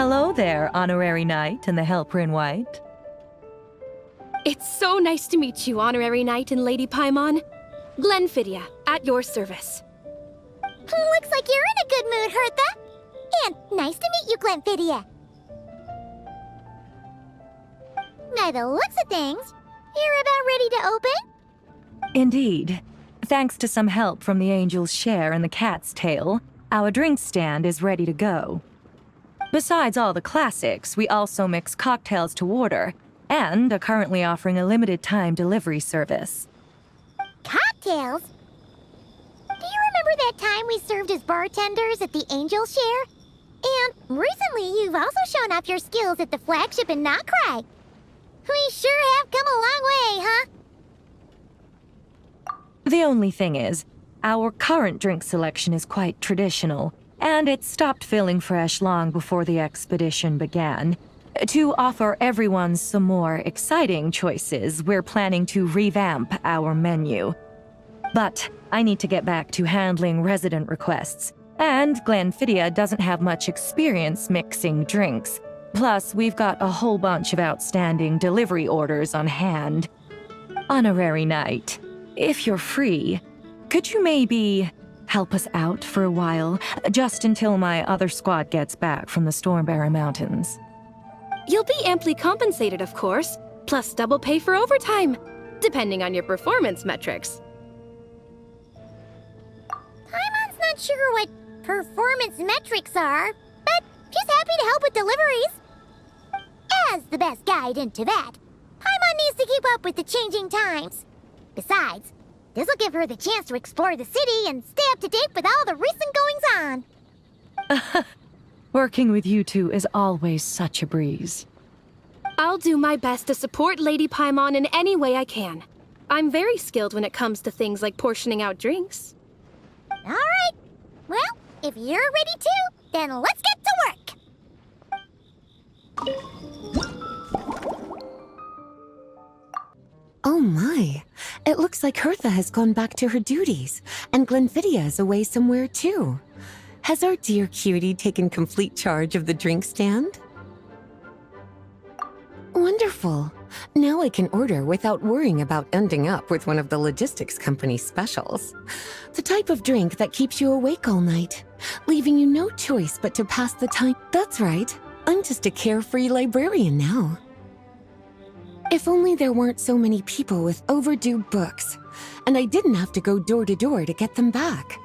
Hello there, Honorary Knight and the Helper in White. It's so nice to meet you, Honorary Knight and Lady Paimon. Glenfidia, at your service. Looks like you're in a good mood, Hertha. And nice to meet you, Glenfidia. By the looks of things, you're about ready to open? Indeed. Thanks to some help from the Angel's Share and the Cat's Tail, our drink stand is ready to go. Besides all the classics, we also mix cocktails to order, and are currently offering a limited-time delivery service. Cocktails? Do you remember that time we served as bartenders at the Angel's Share? And recently you've also shown off your skills at the flagship in Nocrai. We sure have come a long way, huh? The only thing is, our current drink selection is quite traditional, and it stopped feeling fresh long before the expedition began. To offer everyone some more exciting choices, we're planning to revamp our menu. But I need to get back to handling resident requests, and Glenfidia doesn't have much experience mixing drinks. Plus, we've got a whole bunch of outstanding delivery orders on hand. Honorary Knight, if you're free, could you maybe help us out for a while, just until my other squad gets back from the Stormbearer Mountains? You'll be amply compensated, of course, plus double pay for overtime, depending on your performance metrics. Paimon's not sure what performance metrics are, but she's happy to help with deliveries. As the best guide into that, Paimon needs to keep up with the changing times. Besides, this will give her the chance to explore the city and stay up to date with all the recent goings-on. Working with you two is always such a breeze. I'll do my best to support Lady Paimon in any way I can. I'm very skilled when it comes to things like portioning out drinks. All right. Well, if you're ready too, then let's get to work. Oh my. It looks like Hertha has gone back to her duties, and Glenfidia is away somewhere too. Has our dear cutie taken complete charge of the drink stand? Wonderful. Now I can order without worrying about ending up with one of the logistics company's specials. The type of drink that keeps you awake all night, leaving you no choice but to pass the time. That's right. I'm just a carefree librarian now. If only there weren't so many people with overdue books, and I didn't have to go door to door to get them back.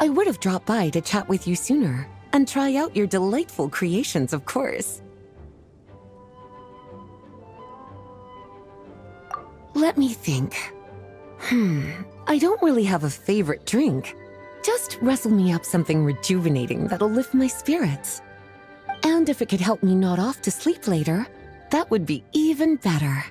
I would have dropped by to chat with you sooner, and try out your delightful creations, of course. Let me think. I don't really have a favorite drink. Just wrestle me up something rejuvenating that'll lift my spirits. And if it could help me nod off to sleep later, that would be even better.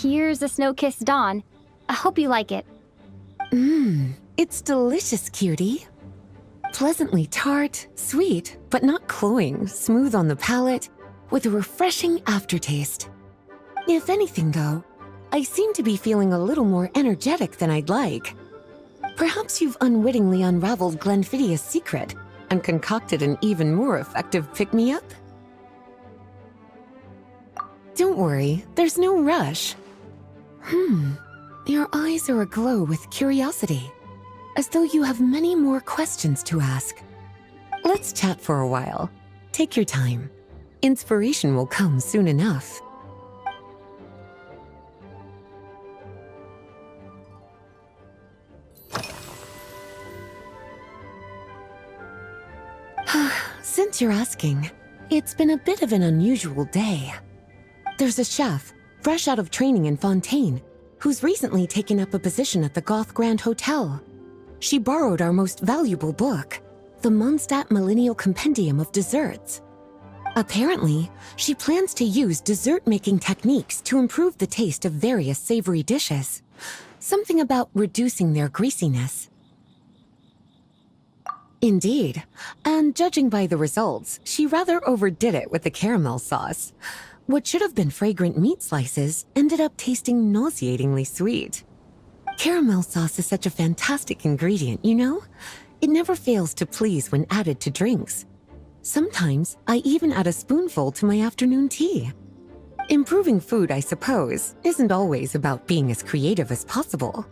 Here's a snow-kissed dawn. I hope you like it. It's delicious, cutie. Pleasantly tart, sweet, but not cloying, smooth on the palate, with a refreshing aftertaste. If anything, though, I seem to be feeling a little more energetic than I'd like. Perhaps you've unwittingly unraveled Glenfiddia's secret and concocted an even more effective pick-me-up? Don't worry, there's no rush. Your eyes are aglow with curiosity, as though you have many more questions to ask. Let's chat for a while. Take your time. Inspiration will come soon enough. Since you're asking, it's been a bit of an unusual day. There's a chef, fresh out of training in Fontaine, who's recently taken up a position at the Goth Grand Hotel. She borrowed our most valuable book, the Mondstadt Millennial Compendium of Desserts. Apparently, she plans to use dessert-making techniques to improve the taste of various savory dishes. Something about reducing their greasiness. Indeed, and judging by the results, she rather overdid it with the caramel sauce. What should have been fragrant meat slices ended up tasting nauseatingly sweet. Caramel sauce is such a fantastic ingredient, you know? It never fails to please when added to drinks. Sometimes I even add a spoonful to my afternoon tea. Improving food, I suppose, isn't always about being as creative as possible.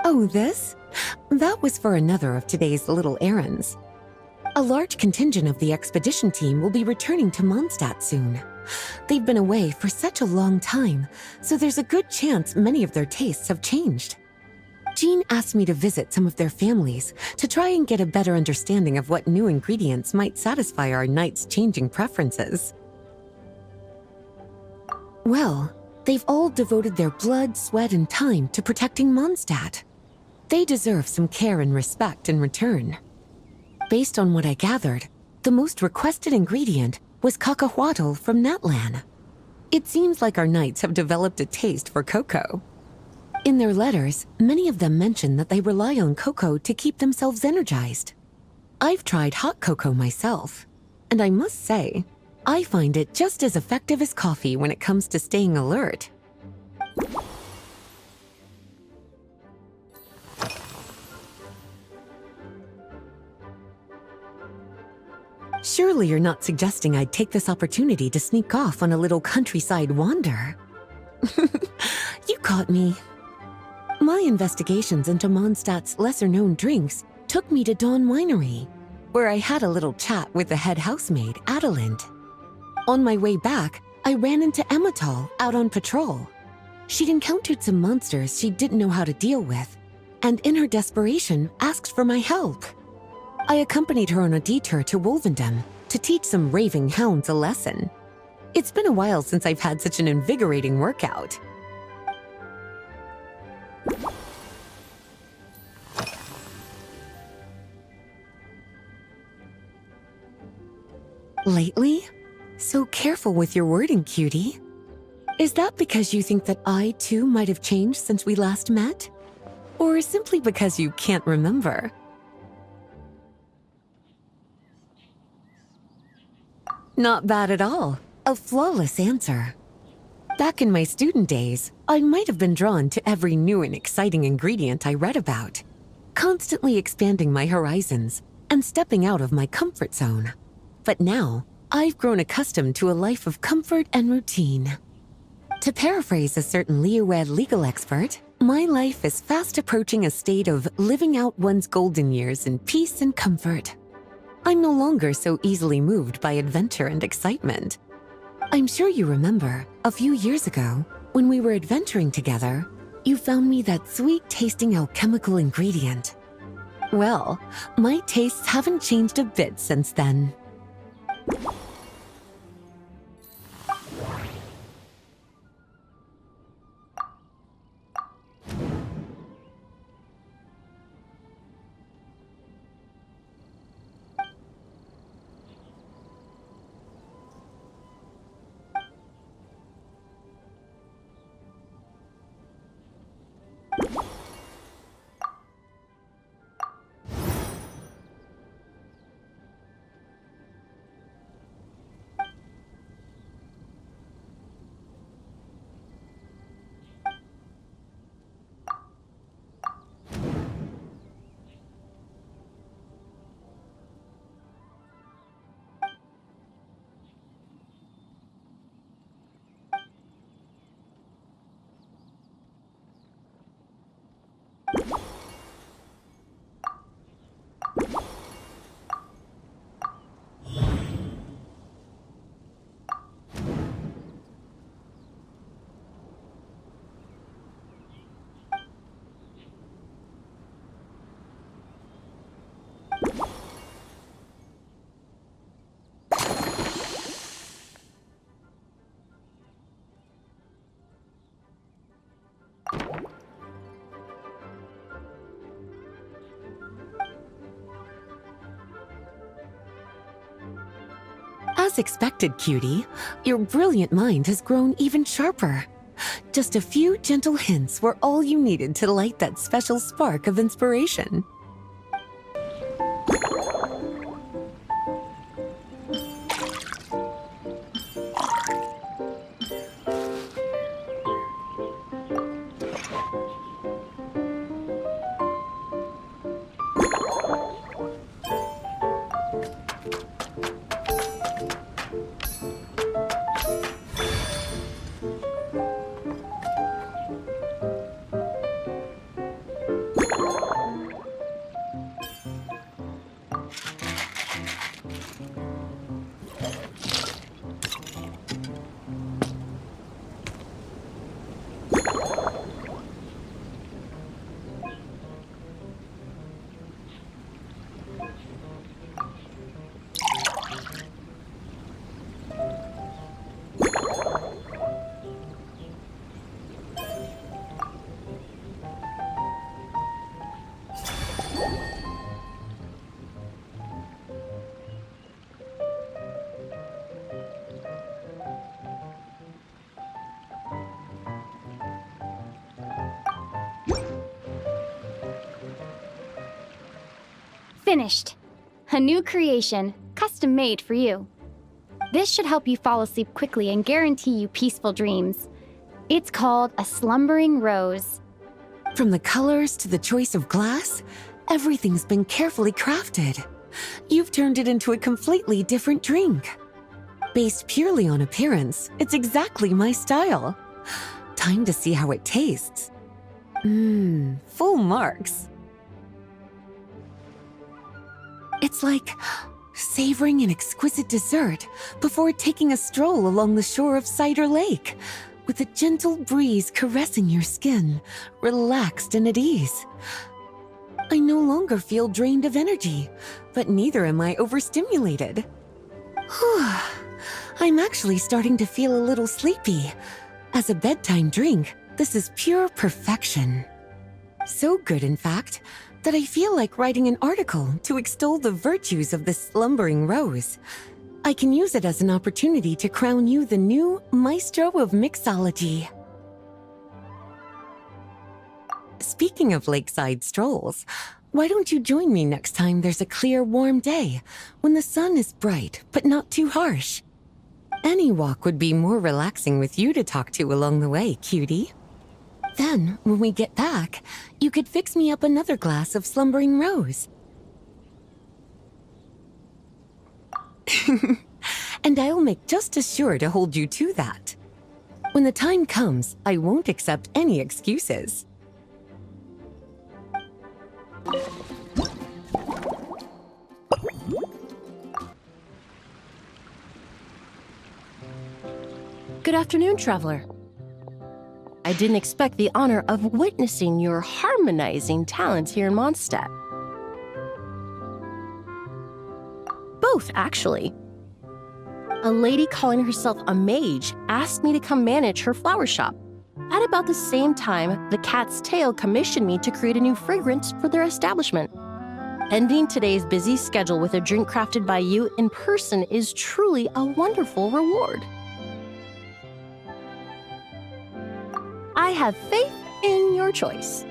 Oh, this? That was for another of today's little errands. A large contingent of the expedition team will be returning to Mondstadt soon. They've been away for such a long time, so there's a good chance many of their tastes have changed. Jean asked me to visit some of their families to try and get a better understanding of what new ingredients might satisfy our knights' changing preferences. Well, they've all devoted their blood, sweat, and time to protecting Mondstadt. They deserve some care and respect in return. Based on what I gathered, the most requested ingredient was cacahuatl from Natlan. It seems like our knights have developed a taste for cocoa. In their letters, many of them mention that they rely on cocoa to keep themselves energized. I've tried hot cocoa myself, and I must say, I find it just as effective as coffee when it comes to staying alert. Surely you're not suggesting I'd take this opportunity to sneak off on a little countryside wander? You caught me. My investigations into Mondstadt's lesser-known drinks took me to Dawn Winery, where I had a little chat with the head housemaid, Adelind. On my way back, I ran into Emmetall out on patrol. She'd encountered some monsters she didn't know how to deal with, and in her desperation, asked for my help. I accompanied her on a detour to Wolvendom to teach some raving hounds a lesson. It's been a while since I've had such an invigorating workout. Lately? So careful with your wording, cutie. Is that because you think that I, too, might have changed since we last met? Or simply because you can't remember? Not bad at all. A flawless answer. Back in my student days, I might have been drawn to every new and exciting ingredient I read about, constantly expanding my horizons and stepping out of my comfort zone. But now, I've grown accustomed to a life of comfort and routine. To paraphrase a certain Leo-Ed legal expert, my life is fast approaching a state of living out one's golden years in peace and comfort. I'm no longer so easily moved by adventure and excitement. I'm sure you remember, a few years ago, When we were adventuring together, you found me that sweet-tasting alchemical ingredient. Well, my tastes haven't changed a bit since then. As expected, cutie, your brilliant mind has grown even sharper. Just a few gentle hints were all you needed to light that special spark of inspiration. Finished. A new creation, custom made for you. This should help you fall asleep quickly and guarantee you peaceful dreams. It's called a slumbering rose. From the colors to the choice of glass, everything's been carefully crafted. You've turned it into a completely different drink. Based purely on appearance, it's exactly my style. Time to see how it tastes. Full marks. It's like savoring an exquisite dessert before taking a stroll along the shore of Cider Lake, with a gentle breeze caressing your skin, relaxed and at ease. I no longer feel drained of energy, but neither am I overstimulated. I'm actually starting to feel a little sleepy. As a bedtime drink, this is pure perfection. So good, in fact, that I feel like writing an article to extol the virtues of this slumbering rose. I can use it as an opportunity to crown you the new maestro of mixology. Speaking of lakeside strolls, why don't you join me next time there's a clear, warm day, when the sun is bright but not too harsh? Any walk would be more relaxing with you to talk to along the way, cutie. Then, when we get back, you could fix me up another glass of slumbering rose. And I'll make just as sure to hold you to that. When the time comes, I won't accept any excuses. Good afternoon, traveler. I didn't expect the honor of witnessing your harmonizing talents here in Mondstadt. Both, actually. A lady calling herself a mage asked me to come manage her flower shop. At about the same time, the Cat's Tail commissioned me to create a new fragrance for their establishment. Ending today's busy schedule with a drink crafted by you in person is truly a wonderful reward. I have faith in your choice.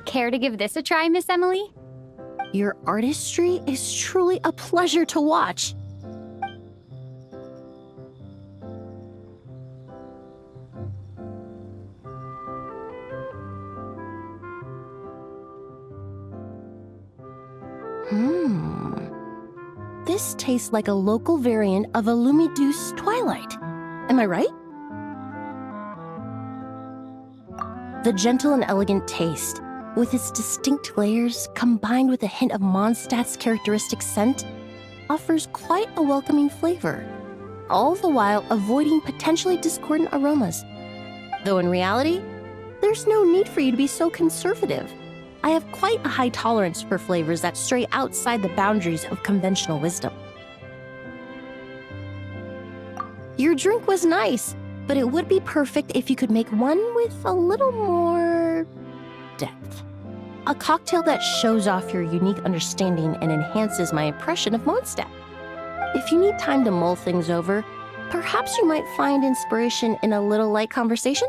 Care to give this a try, Miss Emily? Your artistry is truly a pleasure to watch. This tastes like a local variant of a Lumiduce Twilight. Am I right? The gentle and elegant taste, with its distinct layers combined with a hint of Mondstadt's characteristic scent, offers quite a welcoming flavor, all the while avoiding potentially discordant aromas. Though in reality, there's no need for you to be so conservative. I have quite a high tolerance for flavors that stray outside the boundaries of conventional wisdom. Your drink was nice, but it would be perfect if you could make one with a little more depth. A cocktail that shows off your unique understanding and enhances my impression of Mondstadt. If you need time to mull things over, perhaps you might find inspiration in a little light conversation?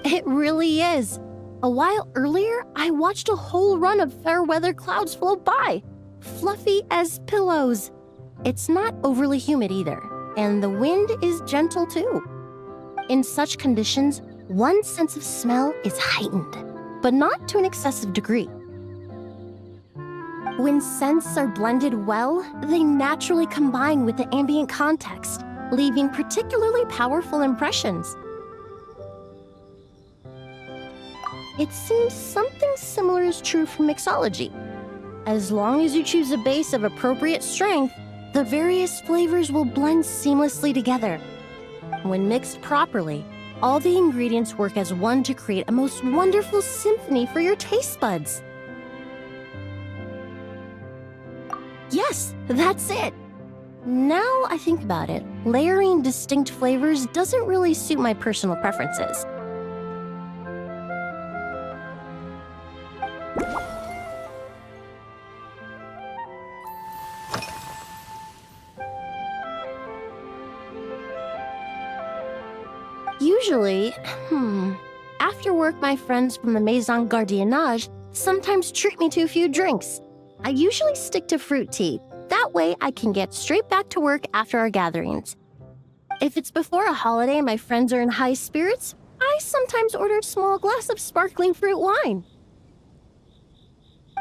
It really is. A while earlier, I watched a whole run of fair weather clouds float by, fluffy as pillows. It's not overly humid either, and the wind is gentle too. In such conditions, one's sense of smell is heightened, but not to an excessive degree. When scents are blended well, they naturally combine with the ambient context, leaving particularly powerful impressions. It seems something similar is true for mixology. As long as you choose a base of appropriate strength, the various flavors will blend seamlessly together. When mixed properly, All the ingredients work as one to create a most wonderful symphony for your taste buds. Yes, that's it. Now I think about it, layering distinct flavors doesn't really suit my personal preferences. Usually, after work, my friends from the Maison Gardiennage sometimes treat me to a few drinks. I usually stick to fruit tea. That way, I can get straight back to work after our gatherings. If it's before a holiday and my friends are in high spirits, I sometimes order a small glass of sparkling fruit wine.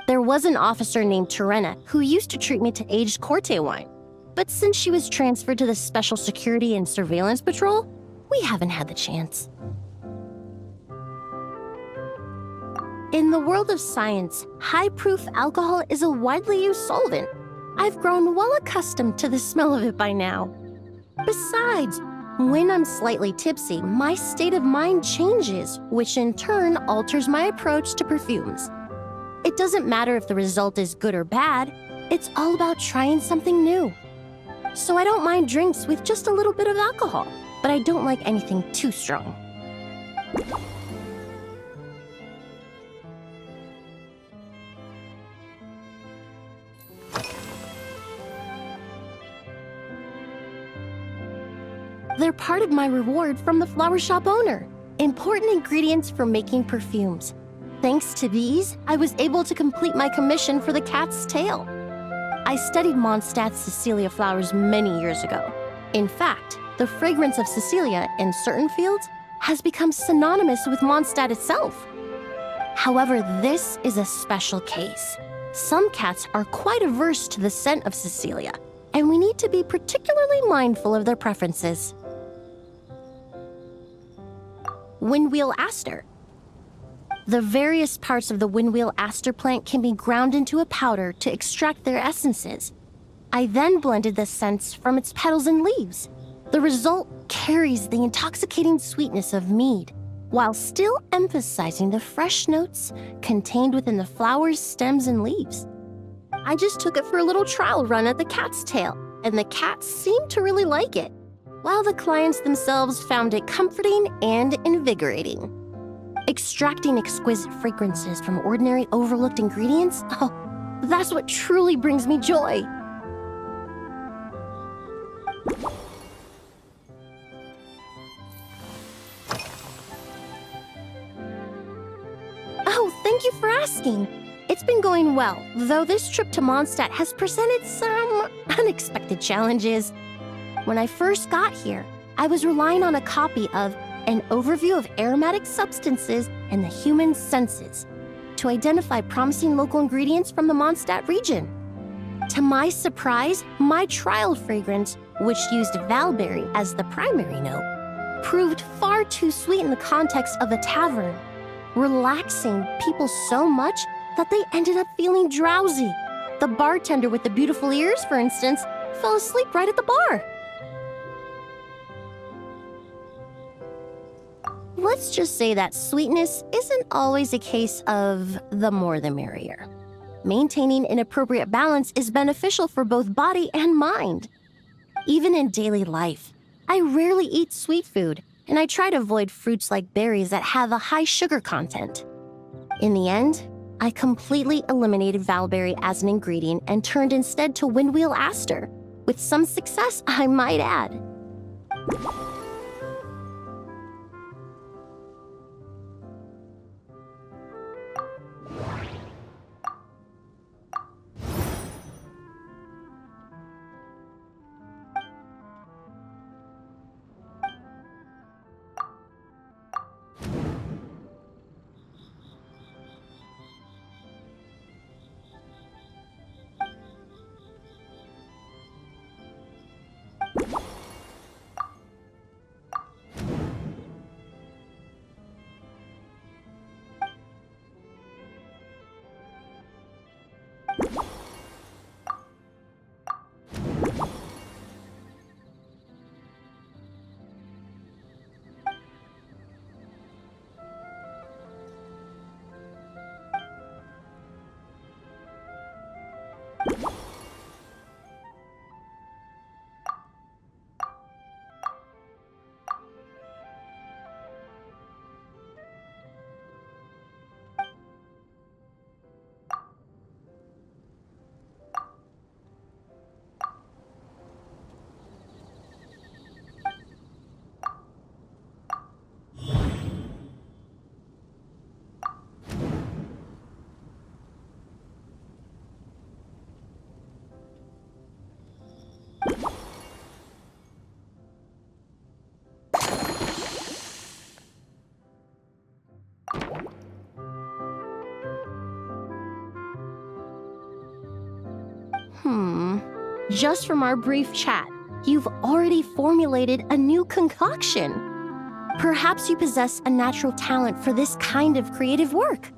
There was an officer named Terena who used to treat me to aged Corte wine. But since she was transferred to the Special Security and Surveillance Patrol, we haven't had the chance. In the world of science, high-proof alcohol is a widely used solvent. I've grown well accustomed to the smell of it by now. Besides, when I'm slightly tipsy, my state of mind changes, which in turn alters my approach to perfumes. It doesn't matter if the result is good or bad, it's all about trying something new. So I don't mind drinks with just a little bit of alcohol, but I don't like anything too strong. They're part of my reward from the flower shop owner. Important ingredients for making perfumes. Thanks to these, I was able to complete my commission for the cat's tail. I studied Mondstadt's Cecilia flowers many years ago. In fact, the fragrance of Cecilia in certain fields has become synonymous with Mondstadt itself. However, this is a special case. Some cats are quite averse to the scent of Cecilia, and we need to be particularly mindful of their preferences. Windwheel aster. The various parts of the windwheel aster plant can be ground into a powder to extract their essences. I then blended the scents from its petals and leaves. The result carries the intoxicating sweetness of mead, while still emphasizing the fresh notes contained within the flowers, stems, and leaves. I just took it for a little trial run at the cat's tail, and the cats seemed to really like it, while the clients themselves found it comforting and invigorating. Extracting exquisite fragrances from ordinary overlooked ingredients, that's what truly brings me joy. Oh, thank you for asking. It's been going well, though this trip to Mondstadt has presented some unexpected challenges. When I first got here, I was relying on a copy of An Overview of Aromatic Substances and the Human Senses to identify promising local ingredients from the Mondstadt region. To my surprise, my trial fragrance, which used valberry as the primary note, proved far too sweet in the context of a tavern, relaxing people so much that they ended up feeling drowsy. The bartender with the beautiful ears, for instance, fell asleep right at the bar. Let's just say that sweetness isn't always a case of the more the merrier. Maintaining an appropriate balance is beneficial for both body and mind. Even in daily life, I rarely eat sweet food, and I try to avoid fruits like berries that have a high sugar content. In the end, I completely eliminated valberry as an ingredient and turned instead to windwheel aster, with some success, I might add. Just from our brief chat, you've already formulated a new concoction. Perhaps you possess a natural talent for this kind of creative work.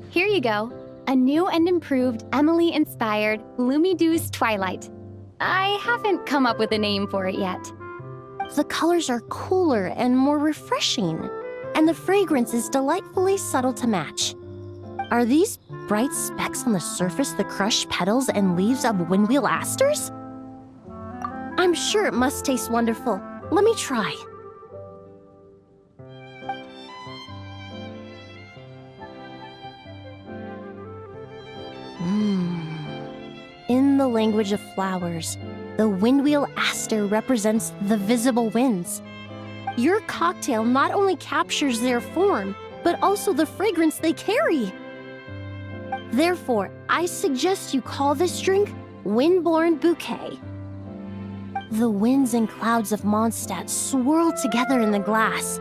Here you go. A new and improved Emily-inspired Lumideuse Twilight. I haven't come up with a name for it yet. The colors are cooler and more refreshing, and the fragrance is delightfully subtle to match. Are these bright specks on the surface the crushed petals and leaves of windwheel asters? I'm sure it must taste wonderful. Let me try. In the language of flowers, the windwheel aster represents the visible winds. Your cocktail not only captures their form, but also the fragrance they carry. Therefore, I suggest you call this drink Windborne Bouquet. The winds and clouds of Mondstadt swirl together in the glass,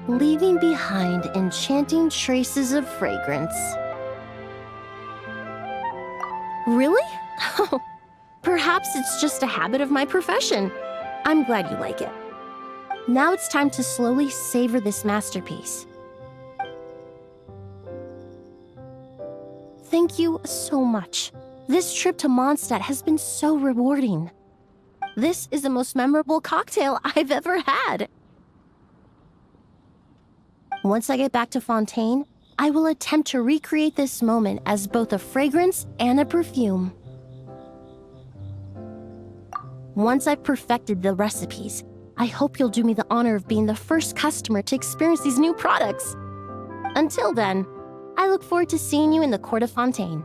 leaving behind enchanting traces of fragrance. Really? Perhaps it's just a habit of my profession. I'm glad you like it. Now it's time to slowly savor this masterpiece. Thank you so much. This trip to Mondstadt has been so rewarding. This is the most memorable cocktail I've ever had. Once I get back to Fontaine, I will attempt to recreate this moment as both a fragrance and a perfume. Once I've perfected the recipes, I hope you'll do me the honor of being the first customer to experience these new products. Until then, I look forward to seeing you in the Court of Fontaine.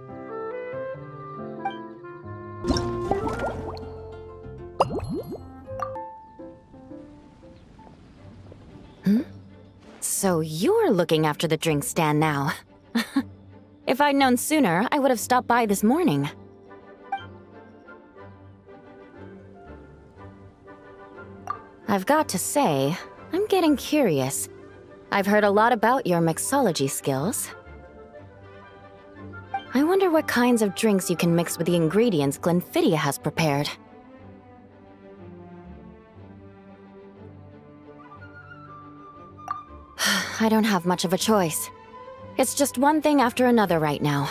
So you're looking after the drink stand now. If I'd known sooner, I would have stopped by this morning. I've got to say, I'm getting curious. I've heard a lot about your mixology skills. I wonder what kinds of drinks you can mix with the ingredients Glenfiddich has prepared. I don't have much of a choice. It's just one thing after another right now.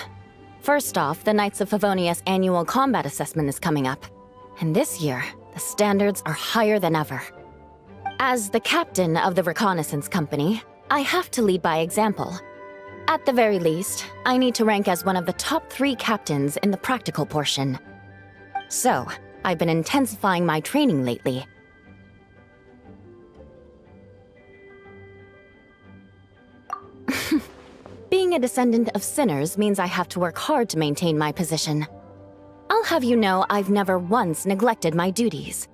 First off, the Knights of Favonius annual combat assessment is coming up. And this year, the standards are higher than ever. As the captain of the reconnaissance company, I have to lead by example. At the very least, I need to rank as one of the top 3 captains in the practical portion. So, I've been intensifying my training lately. Being a descendant of sinners means I have to work hard to maintain my position. I'll have you know I've never once neglected my duties.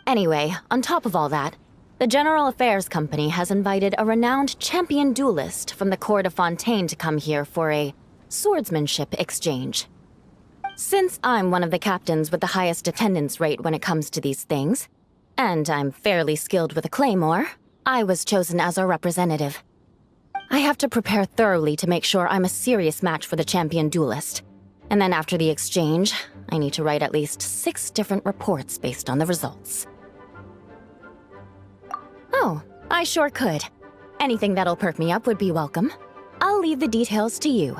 Anyway, on top of all that, the General Affairs Company has invited a renowned champion duelist from the Court of Fontaine to come here for a swordsmanship exchange. Since I'm one of the captains with the highest attendance rate when it comes to these things, and I'm fairly skilled with a claymore, I was chosen as our representative. I have to prepare thoroughly to make sure I'm a serious match for the champion duelist. And then after the exchange, I need to write at least 6 different reports based on the results. Oh, I sure could. Anything that'll perk me up would be welcome. I'll leave the details to you.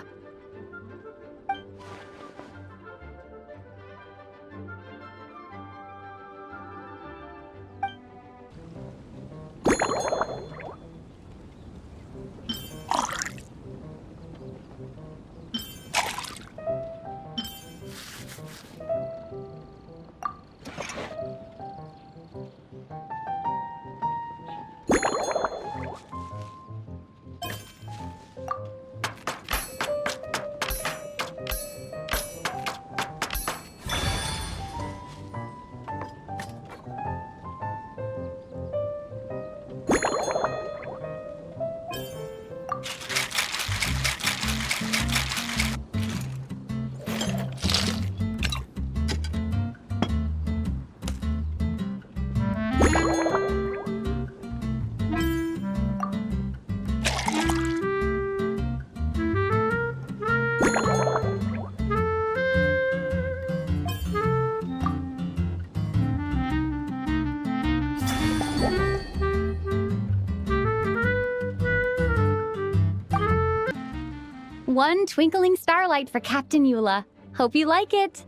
One twinkling starlight for Captain Eula. Hope you like it.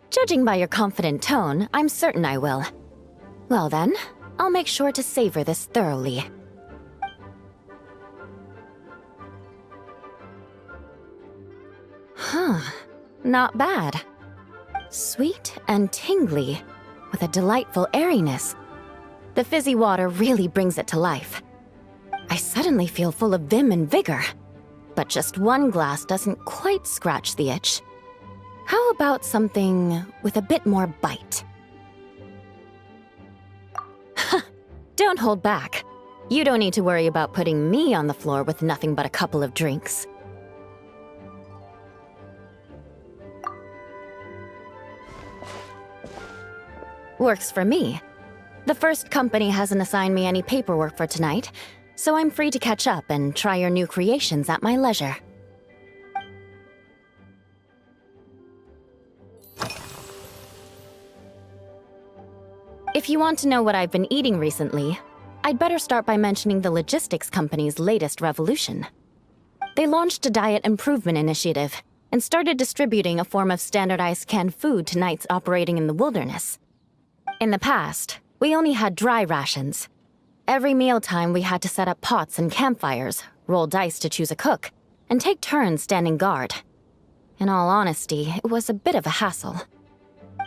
Judging by your confident tone, I'm certain I will. Well then, I'll make sure to savor this thoroughly. Huh, not bad. Sweet and tingly, with a delightful airiness. The fizzy water really brings it to life. I suddenly feel full of vim and vigor. But just one glass doesn't quite scratch the itch. How about something with a bit more bite? Don't hold back. You don't need to worry about putting me on the floor with nothing but a couple of drinks. Works for me. The first company hasn't assigned me any paperwork for tonight, so I'm free to catch up and try your new creations at my leisure. If you want to know what I've been eating recently, I'd better start by mentioning the logistics company's latest revolution. They launched a diet improvement initiative and started distributing a form of standardized canned food to knights operating in the wilderness. In the past, we only had dry rations. Every mealtime we had to set up pots and campfires, roll dice to choose a cook, and take turns standing guard. In all honesty, it was a bit of a hassle.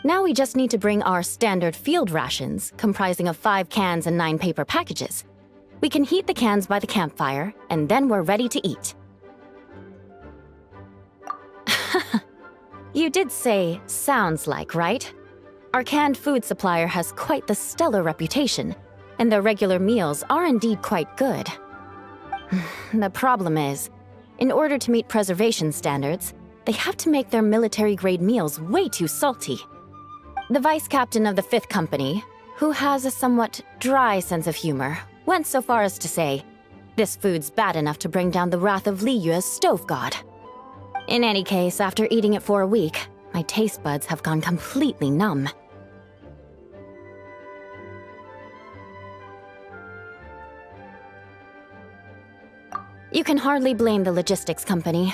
Now we just need to bring our standard field rations, comprising of 5 cans and 9 paper packages. We can heat the cans by the campfire, and then we're ready to eat. You did say, sounds like, right? Our canned food supplier has quite the stellar reputation, and their regular meals are indeed quite good. The problem is, in order to meet preservation standards, they have to make their military-grade meals way too salty. The vice captain of the 5th company, who has a somewhat dry sense of humor, went so far as to say, this food's bad enough to bring down the wrath of Liyue's stove god. In any case, after eating it for a week, my taste buds have gone completely numb. You can hardly blame the logistics company.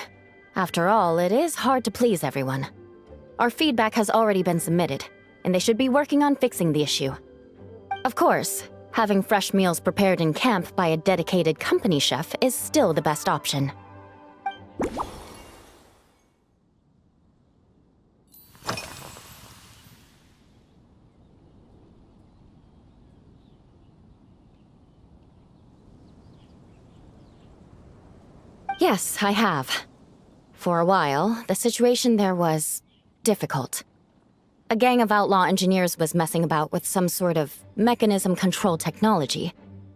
After all, it is hard to please everyone. Our feedback has already been submitted, and they should be working on fixing the issue. Of course, having fresh meals prepared in camp by a dedicated company chef is still the best option. Yes, I have. For a while, the situation there was difficult. A gang of outlaw engineers was messing about with some sort of mechanism control technology,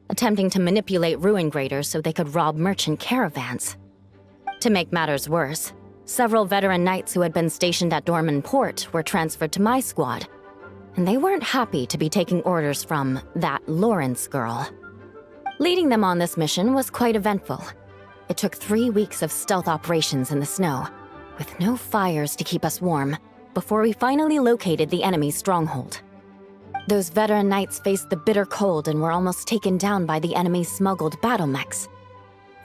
attempting to manipulate ruin graders so they could rob merchant caravans. To make matters worse, Several veteran knights who had been stationed at Dorman Port were transferred to my squad, and they weren't happy to be taking orders from that Lawrence girl. Leading them on this mission was quite eventful. It took 3 weeks of stealth operations in the snow, with no fires to keep us warm, before we finally located the enemy's stronghold. Those veteran knights faced the bitter cold and were almost taken down by the enemy's smuggled battle mechs.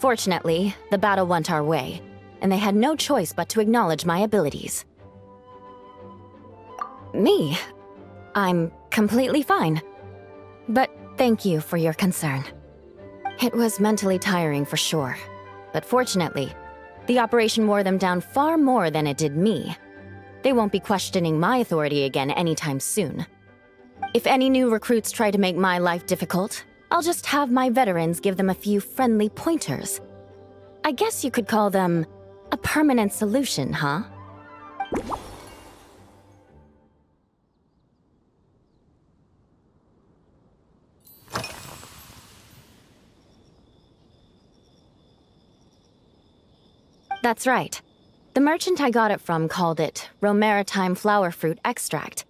Fortunately, the battle went our way, and they had no choice but to acknowledge my abilities. Me? I'm completely fine. But thank you for your concern. It was mentally tiring for sure, but fortunately, the operation wore them down far more than it did me. They won't be questioning my authority again anytime soon. If any new recruits try to make my life difficult, I'll just have my veterans give them a few friendly pointers. I guess you could call them a permanent solution, huh? That's right. The merchant I got it from called it Romaritime flower fruit extract.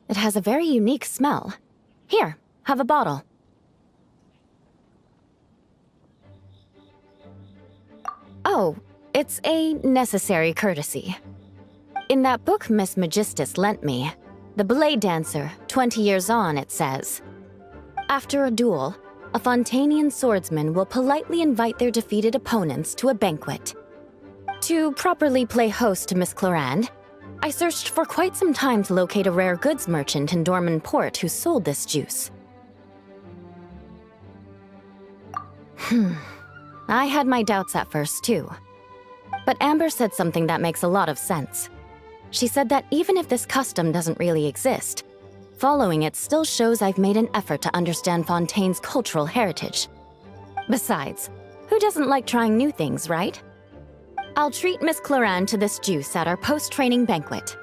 It has a very unique smell. Here, have a bottle. Oh, it's a necessary courtesy. In that book Miss Magistus lent me, The Blade Dancer, 20 Years On, it says, after a duel, a Fontanian swordsman will politely invite their defeated opponents to a banquet. To properly play host to Miss Clorand, I searched for quite some time to locate a rare goods merchant in Dorman Port who sold this juice. I had my doubts at first, too. But Amber said something that makes a lot of sense. She said that even if this custom doesn't really exist, following it still shows I've made an effort to understand Fontaine's cultural heritage. Besides, who doesn't like trying new things, right? I'll treat Miss Clorand to this juice at our post-training banquet.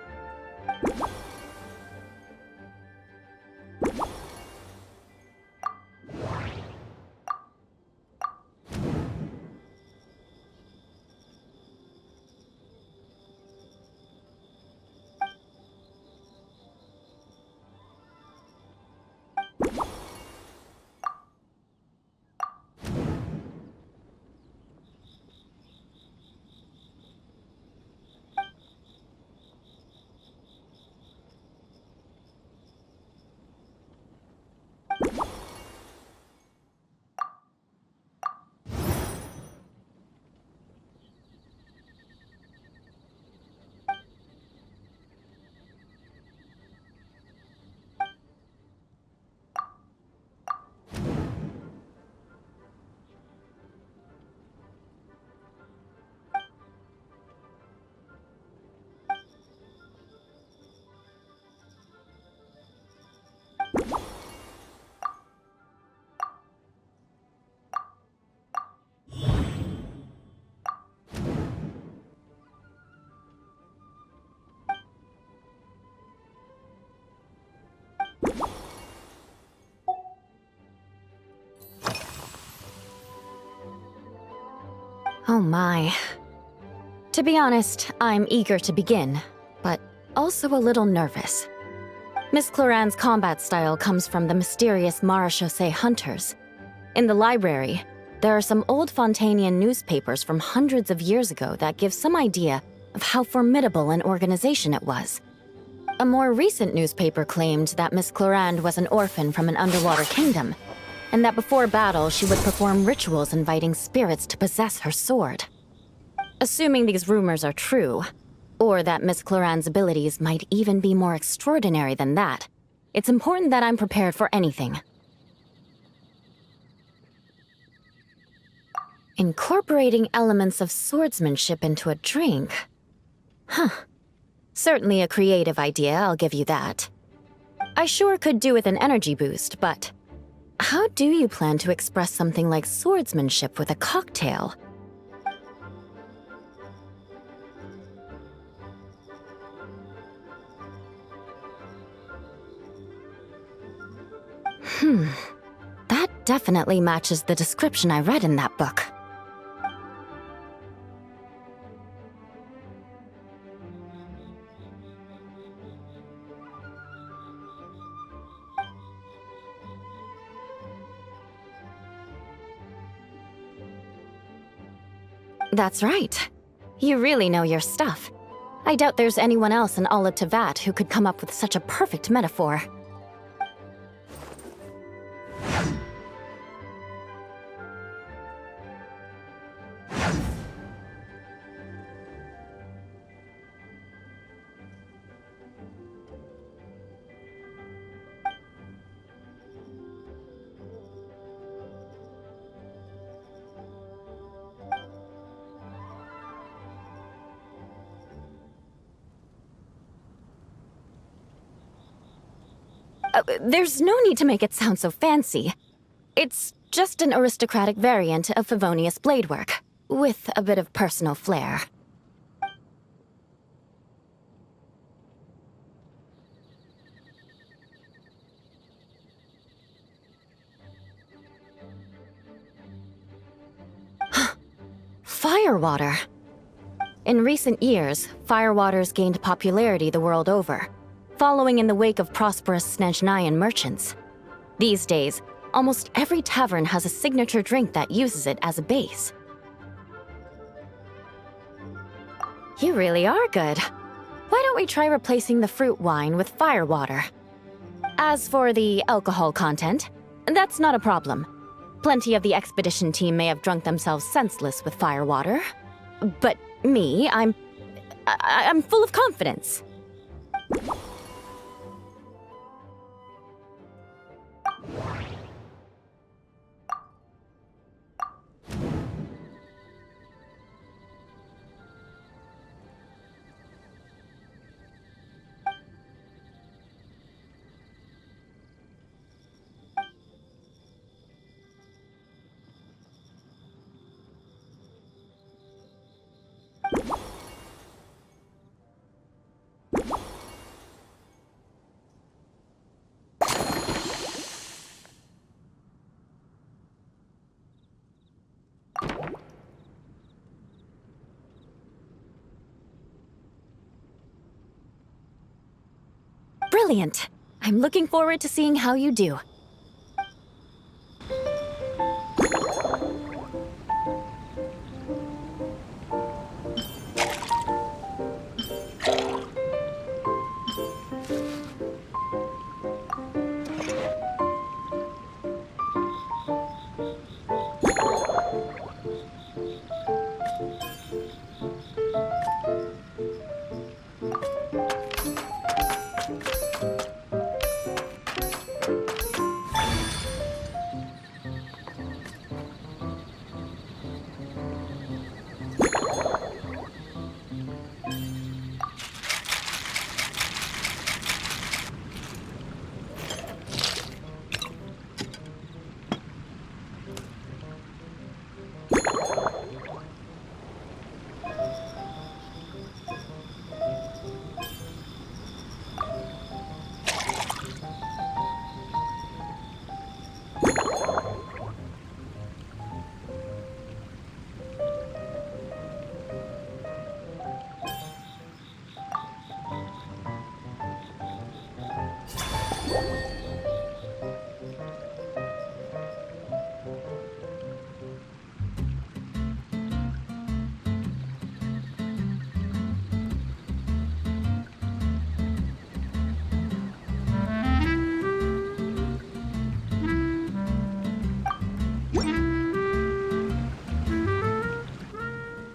Oh my. To be honest, I'm eager to begin, but also a little nervous. Miss Clorand's combat style comes from the mysterious Marechaussee hunters. In the library, there are some old Fontanian newspapers from hundreds of years ago that give some idea of how formidable an organization it was. A more recent newspaper claimed that Miss Clorand was an orphan from an underwater kingdom, and that before battle she would perform rituals inviting spirits to possess her sword. Assuming these rumors are true, or that Miss Clorand's abilities might even be more extraordinary than that, it's important that I'm prepared for anything. Incorporating elements of swordsmanship into a drink? Huh. Certainly a creative idea, I'll give you that. I sure could do with an energy boost, but how do you plan to express something like swordsmanship with a cocktail? That definitely matches the description I read in that book. That's right. You really know your stuff. I doubt there's anyone else in all of Tevat who could come up with such a perfect metaphor. There's no need to make it sound so fancy. It's just an aristocratic variant of Favonius bladework, with a bit of personal flair. Firewater. In recent years, firewaters gained popularity the world over, following in the wake of prosperous Snezhnayan merchants. These days, almost every tavern has a signature drink that uses it as a base. You really are good. Why don't we try replacing the fruit wine with firewater? As for the alcohol content, that's not a problem. Plenty of the expedition team may have drunk themselves senseless with firewater. But me, I'm full of confidence. Brilliant! I'm looking forward to seeing how you do.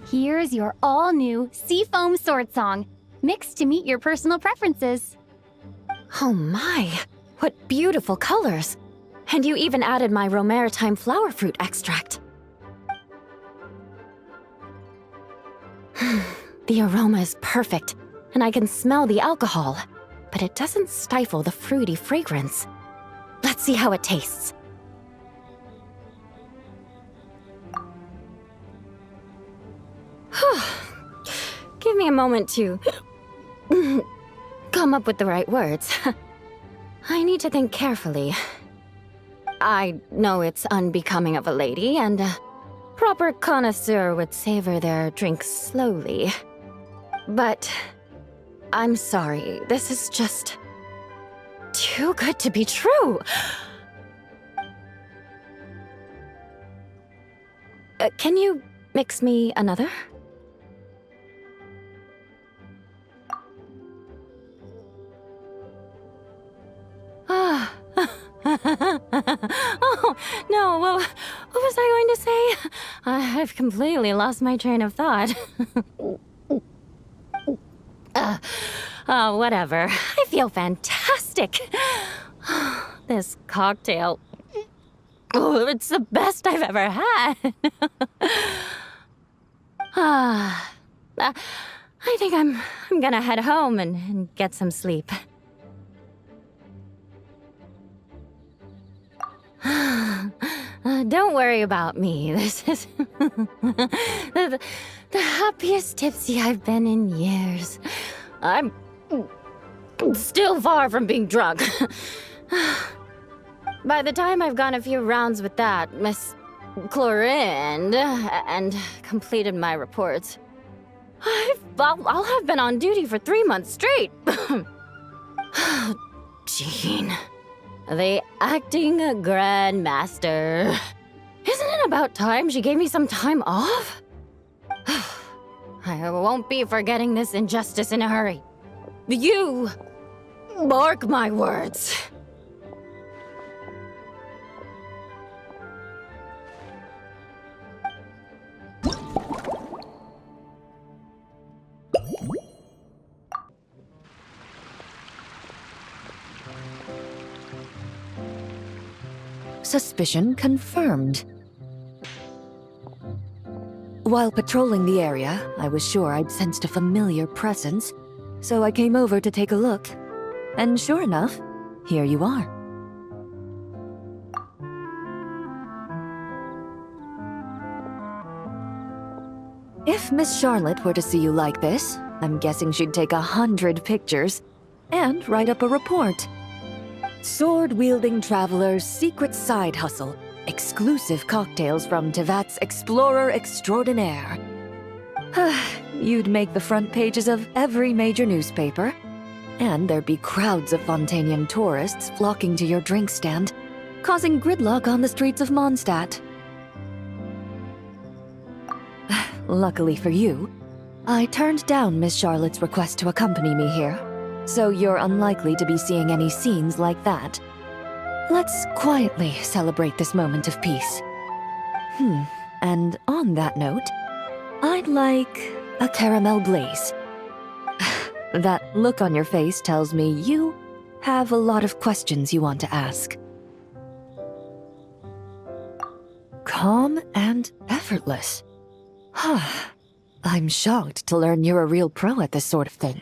Here's your all-new Seafoam Sword Song, mixed to meet your personal preferences. Oh my, what beautiful colors! And you even added my Romaritime flower fruit extract. The aroma is perfect, and I can smell the alcohol, but it doesn't stifle the fruity fragrance. Let's see how it tastes. Give me a moment to come up with the right words. I need to think carefully. I know it's unbecoming of a lady, and a proper connoisseur would savor their drinks slowly. But I'm sorry, this is just too good to be true. Can you Mix me another? Ah. Oh, no, what was I going to say? I've completely lost my train of thought. Whatever. I feel fantastic. This cocktail... Oh, it's the best I've ever had. I think I'm gonna head home and get some sleep. Don't worry about me. This is the happiest tipsy I've been in years. I'm still far from being drunk. By the time I've gone a few rounds with that Miss Chlorine and completed my reports, I'll have been on duty for 3 months straight. Jean, the acting grandmaster. Isn't it about time she gave me some time off? I won't be forgetting this injustice in a hurry. You mark my words. Suspicion confirmed. While patrolling the area, I was sure I'd sensed a familiar presence, so I came over to take a look. And sure enough, here you are. If Miss Charlotte were to see you like this, I'm guessing she'd take 100 pictures and write up a report. Sword-wielding traveler's secret side hustle. Exclusive cocktails from Tevat's Explorer Extraordinaire. You'd make the front pages of every major newspaper. And there'd be crowds of Fontanian tourists flocking to your drink stand, causing gridlock on the streets of Mondstadt. Luckily for you, I turned down Miss Charlotte's request to accompany me here. So you're unlikely to be seeing any scenes like that. Let's quietly celebrate this moment of peace. And on that note, I'd like a caramel blaze. That look on your face tells me you have a lot of questions you want to ask. Calm and effortless. I'm shocked to learn you're a real pro at this sort of thing.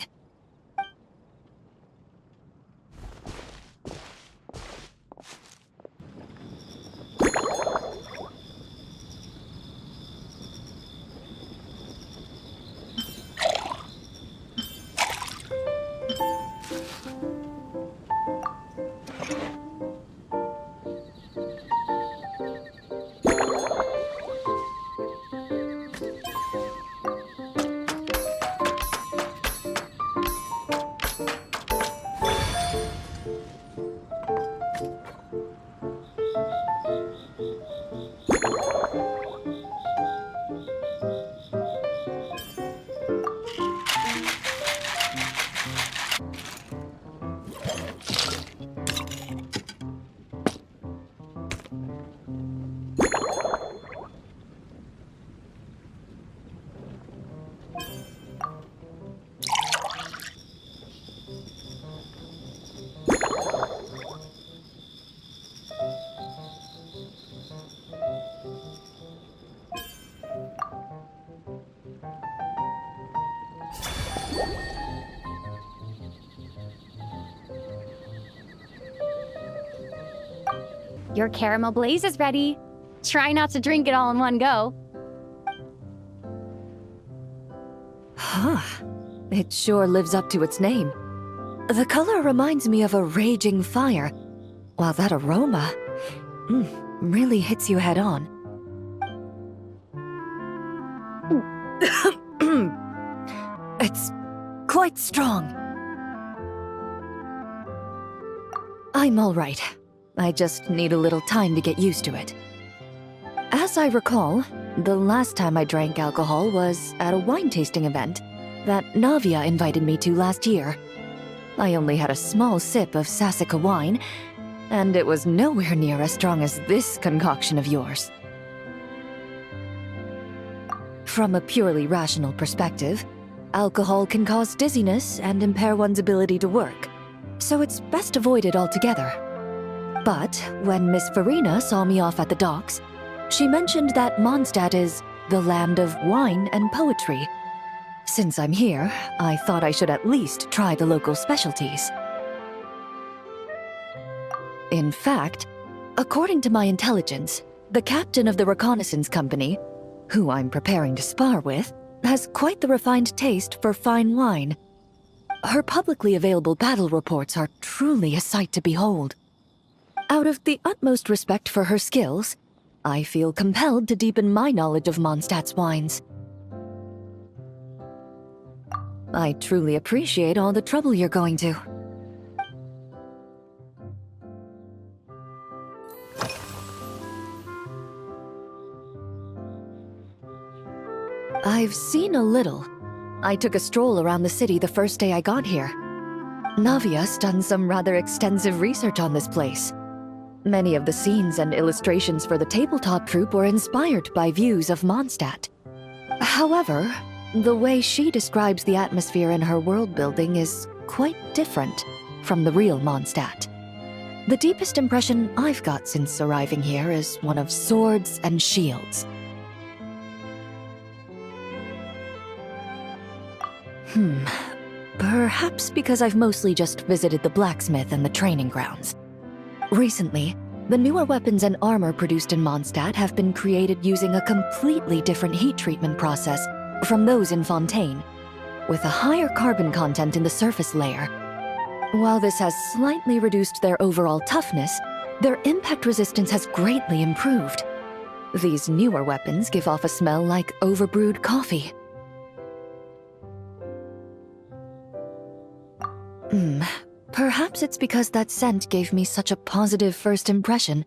Your caramel blaze is ready. Try not to drink it all in one go. It sure lives up to its name. The color reminds me of a raging fire, while that aroma really hits you head on. It's quite strong. I'm all right. I just need a little time to get used to it. As I recall, The last time I drank alcohol was at a wine tasting event that Navia invited me to last year. I only had a small sip of Sassica wine, and it was nowhere near as strong as this concoction of yours. From a purely rational perspective, alcohol can cause dizziness and impair one's ability to work, so it's best avoided altogether. But when Miss Farina saw me off at the docks, she mentioned that Mondstadt is the land of wine and poetry. Since I'm here, I thought I should at least try the local specialties. In fact, according to my intelligence, the captain of the reconnaissance company, who I'm preparing to spar with, has quite the refined taste for fine wine. Her publicly available battle reports are truly a sight to behold. Out of the utmost respect for her skills, I feel compelled to deepen my knowledge of Mondstadt's wines. I truly appreciate all the trouble you're going to. I've seen a little. I took a stroll around the city the first day I got here. Navia's done some rather extensive research on this place. Many of the scenes and illustrations for the tabletop troupe were inspired by views of Mondstadt. However, the way she describes the atmosphere in her world building is quite different from the real Mondstadt. The deepest impression I've got since arriving here is one of swords and shields. Perhaps because I've mostly just visited the blacksmith and the training grounds. Recently, the newer weapons and armor produced in Mondstadt have been created using a completely different heat treatment process from those in Fontaine, with a higher carbon content in the surface layer. While this has slightly reduced their overall toughness, their impact resistance has greatly improved. These newer weapons give off a smell like overbrewed coffee. Perhaps it's because that scent gave me such a positive first impression.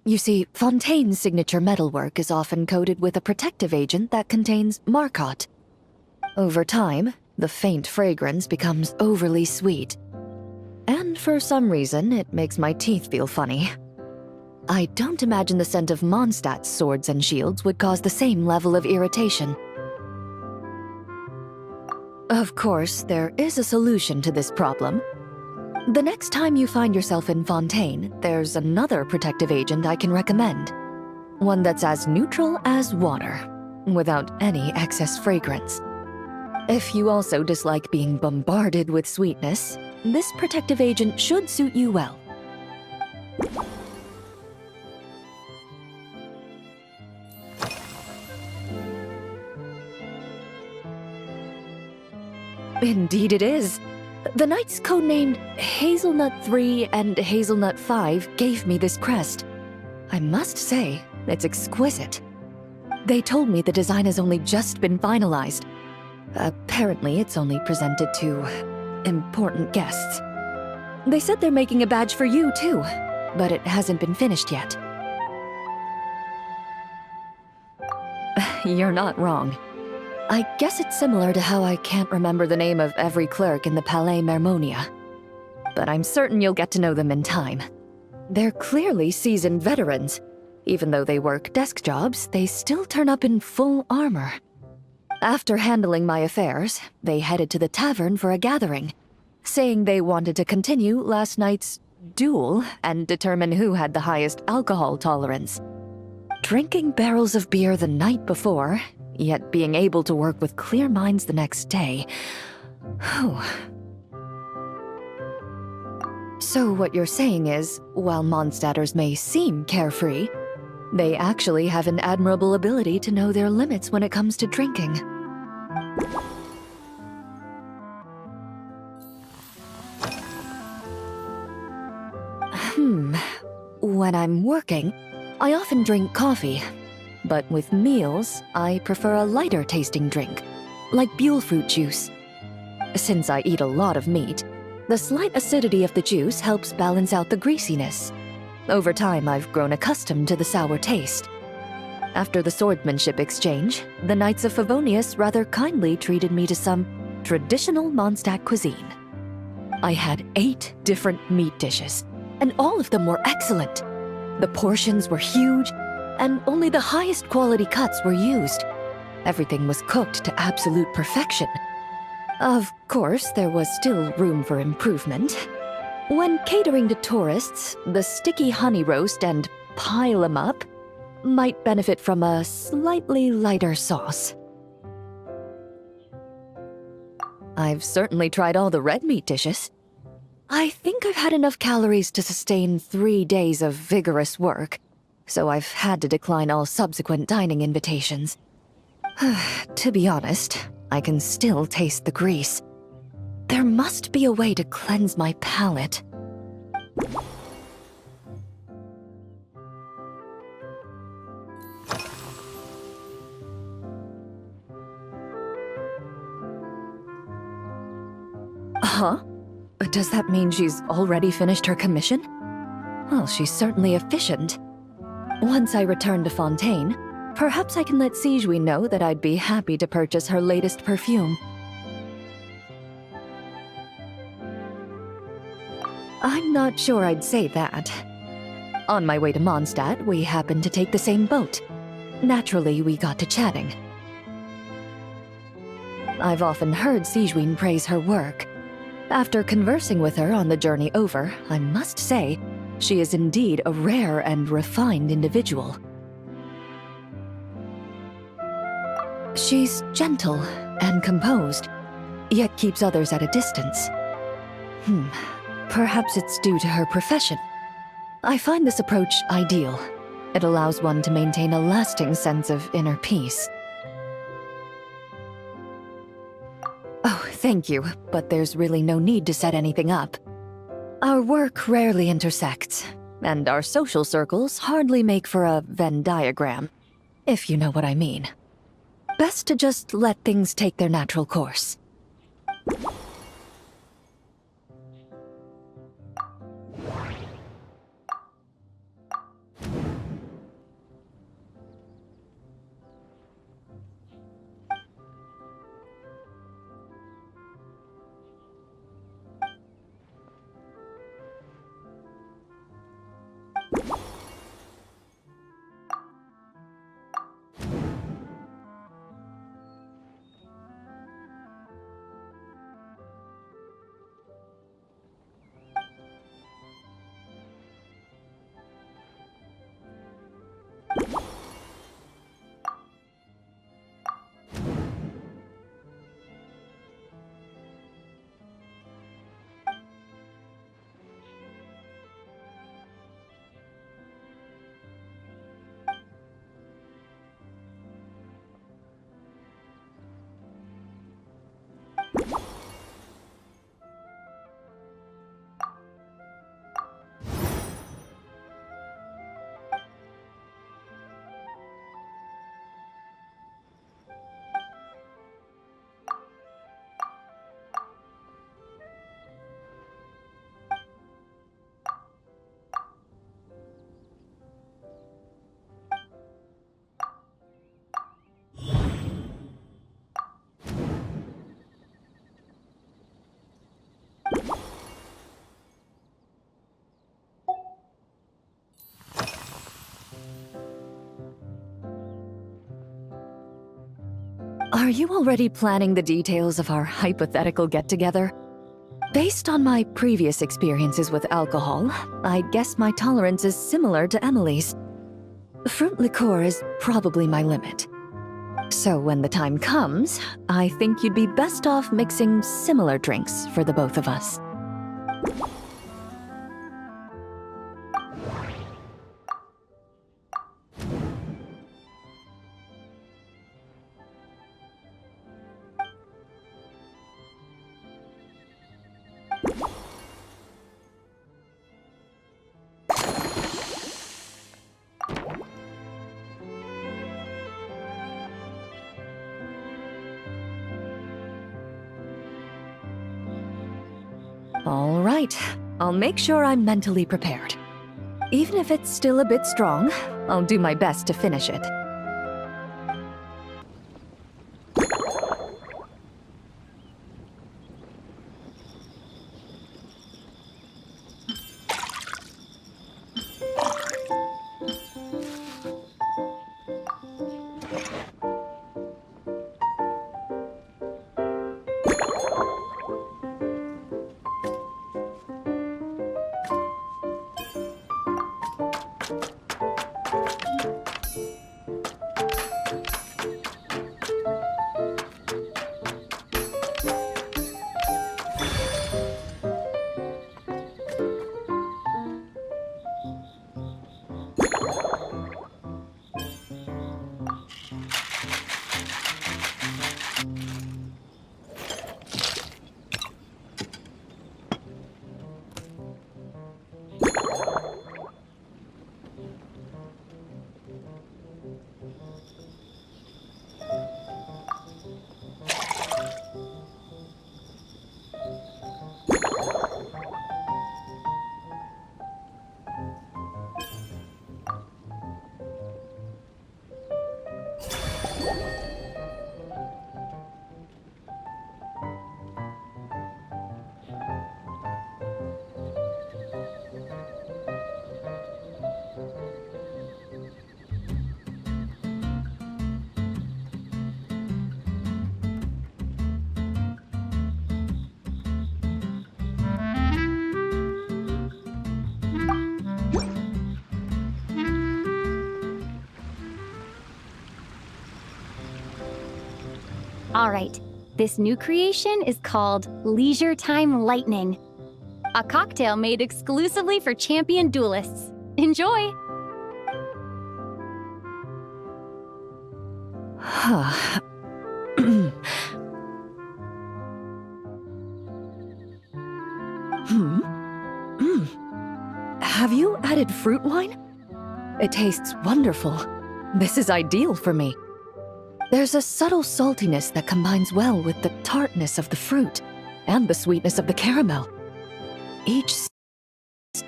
You see, Fontaine's signature metalwork is often coated with a protective agent that contains Marcotte. Over time, the faint fragrance becomes overly sweet. And for some reason, it makes my teeth feel funny. I don't imagine the scent of Mondstadt's swords and shields would cause the same level of irritation. Of course, there is a solution to this problem. The next time you find yourself in Fontaine, there's another protective agent I can recommend. One that's as neutral as water, without any excess fragrance. If you also dislike being bombarded with sweetness, this protective agent should suit you well. Indeed it is. The knights codenamed Hazelnut 3 and Hazelnut 5 gave me this crest. I must say, it's exquisite. They told me the design has only just been finalized. Apparently, it's only presented to important guests. They said they're making a badge for you, too, but it hasn't been finished yet. You're not wrong. I guess it's similar to how I can't remember the name of every clerk in the Palais Mermonia. But I'm certain you'll get to know them in time. They're clearly seasoned veterans. Even though they work desk jobs, they still turn up in full armor. After handling my affairs, they headed to the tavern for a gathering, saying they wanted to continue last night's duel and determine who had the highest alcohol tolerance. Drinking barrels of beer the night before, yet being able to work with clear minds the next day. Whew. So what you're saying is, while Mondstadters may seem carefree, they actually have an admirable ability to know their limits when it comes to drinking. When I'm working, I often drink coffee. But with meals, I prefer a lighter tasting drink, like Buell fruit juice. Since I eat a lot of meat, the slight acidity of the juice helps balance out the greasiness. Over time, I've grown accustomed to the sour taste. After the swordsmanship exchange, the Knights of Favonius rather kindly treated me to some traditional Mondstadt cuisine. I had 8 different meat dishes, and all of them were excellent. The portions were huge, and only the highest quality cuts were used. Everything was cooked to absolute perfection. Of course, there was still room for improvement. When catering to tourists, the sticky honey roast and pile 'em up might benefit from a slightly lighter sauce. I've certainly tried all the red meat dishes. I think I've had enough calories to sustain 3 days of vigorous work, so I've had to decline all subsequent dining invitations. To be honest, I can still taste the grease. There must be a way to cleanse my palate. Huh? Does that mean she's already finished her commission? Well, she's certainly efficient. Once I return to Fontaine, perhaps I can let Sigewinne know that I'd be happy to purchase her latest perfume. I'm not sure I'd say that. On my way to Mondstadt, we happened to take the same boat. Naturally, we got to chatting. I've often heard Sigewinne praise her work. After conversing with her on the journey over, I must say, she is indeed a rare and refined individual. She's gentle and composed, yet keeps others at a distance. Perhaps it's due to her profession. I find this approach ideal. It allows one to maintain a lasting sense of inner peace. Oh, thank you, but there's really no need to set anything up. Our work rarely intersects, and our social circles hardly make for a Venn diagram, if you know what I mean. Best to just let things take their natural course. Are you already planning the details of our hypothetical get-together? Based on my previous experiences with alcohol, I guess my tolerance is similar to Emily's. Fruit liqueur is probably my limit. So when the time comes, I think you'd be best off mixing similar drinks for the both of us. All right, I'll make sure I'm mentally prepared. Even if it's still a bit strong, I'll do my best to finish it. All right, this new creation is called Leisure Time Lightning, a cocktail made exclusively for champion duelists. Enjoy! Have you added fruit wine? It tastes wonderful. This is ideal for me. There's a subtle saltiness that combines well with the tartness of the fruit and the sweetness of the caramel. Each sits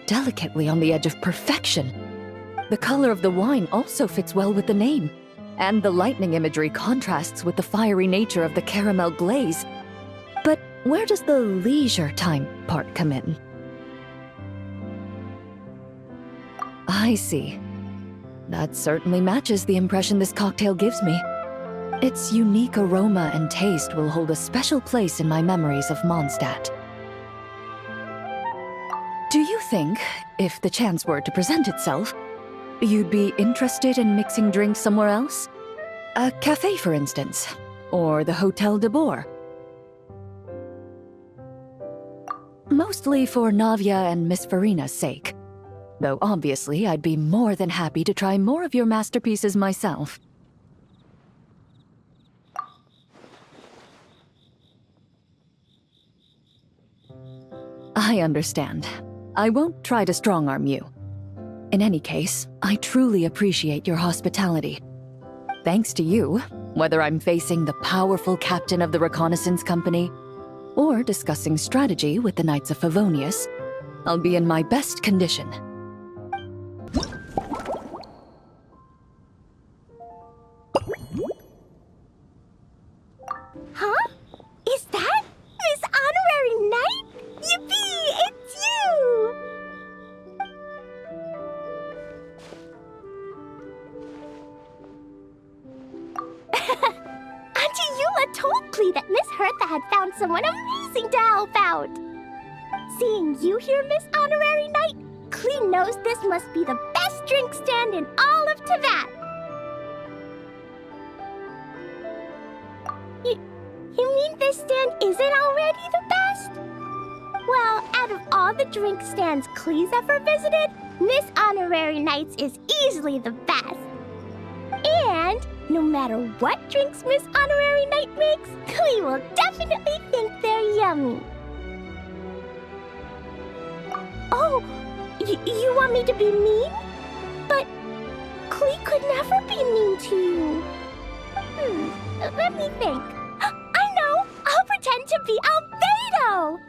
delicately on the edge of perfection. The color of the wine also fits well with the name, and the lightning imagery contrasts with the fiery nature of the caramel glaze. But where does the leisure time part come in? I see. That certainly matches the impression this cocktail gives me. Its unique aroma and taste will hold a special place in my memories of Mondstadt. Do you think, if the chance were to present itself, you'd be interested in mixing drinks somewhere else? A cafe, for instance, or the Hotel de Boer? Mostly for Navia and Miss Farina's sake. Though obviously I'd be more than happy to try more of your masterpieces myself. I understand. I won't try to strong-arm you. In any case, I truly appreciate your hospitality. Thanks to you, whether I'm facing the powerful captain of the reconnaissance company or discussing strategy with the Knights of Favonius, I'll be in my best condition. Huh? Is that Miss Honorary Knight? Yippee! It's you! Auntie Eula told Klee that Miss Hertha had found someone amazing to help out. Seeing you here, Miss Honorary Knight, Klee knows this must be the best drink stand in all of Teyvat. You mean this stand isn't already the best? Well, out of all the drink stands Klee's ever visited, Miss Honorary Knight's is easily the best. And no matter what drinks Miss Honorary Knight makes, Klee will definitely think they're yummy. Oh, you want me to be mean? But Klee could never be mean to you. Let me think. I know! I'll pretend to be Albedo!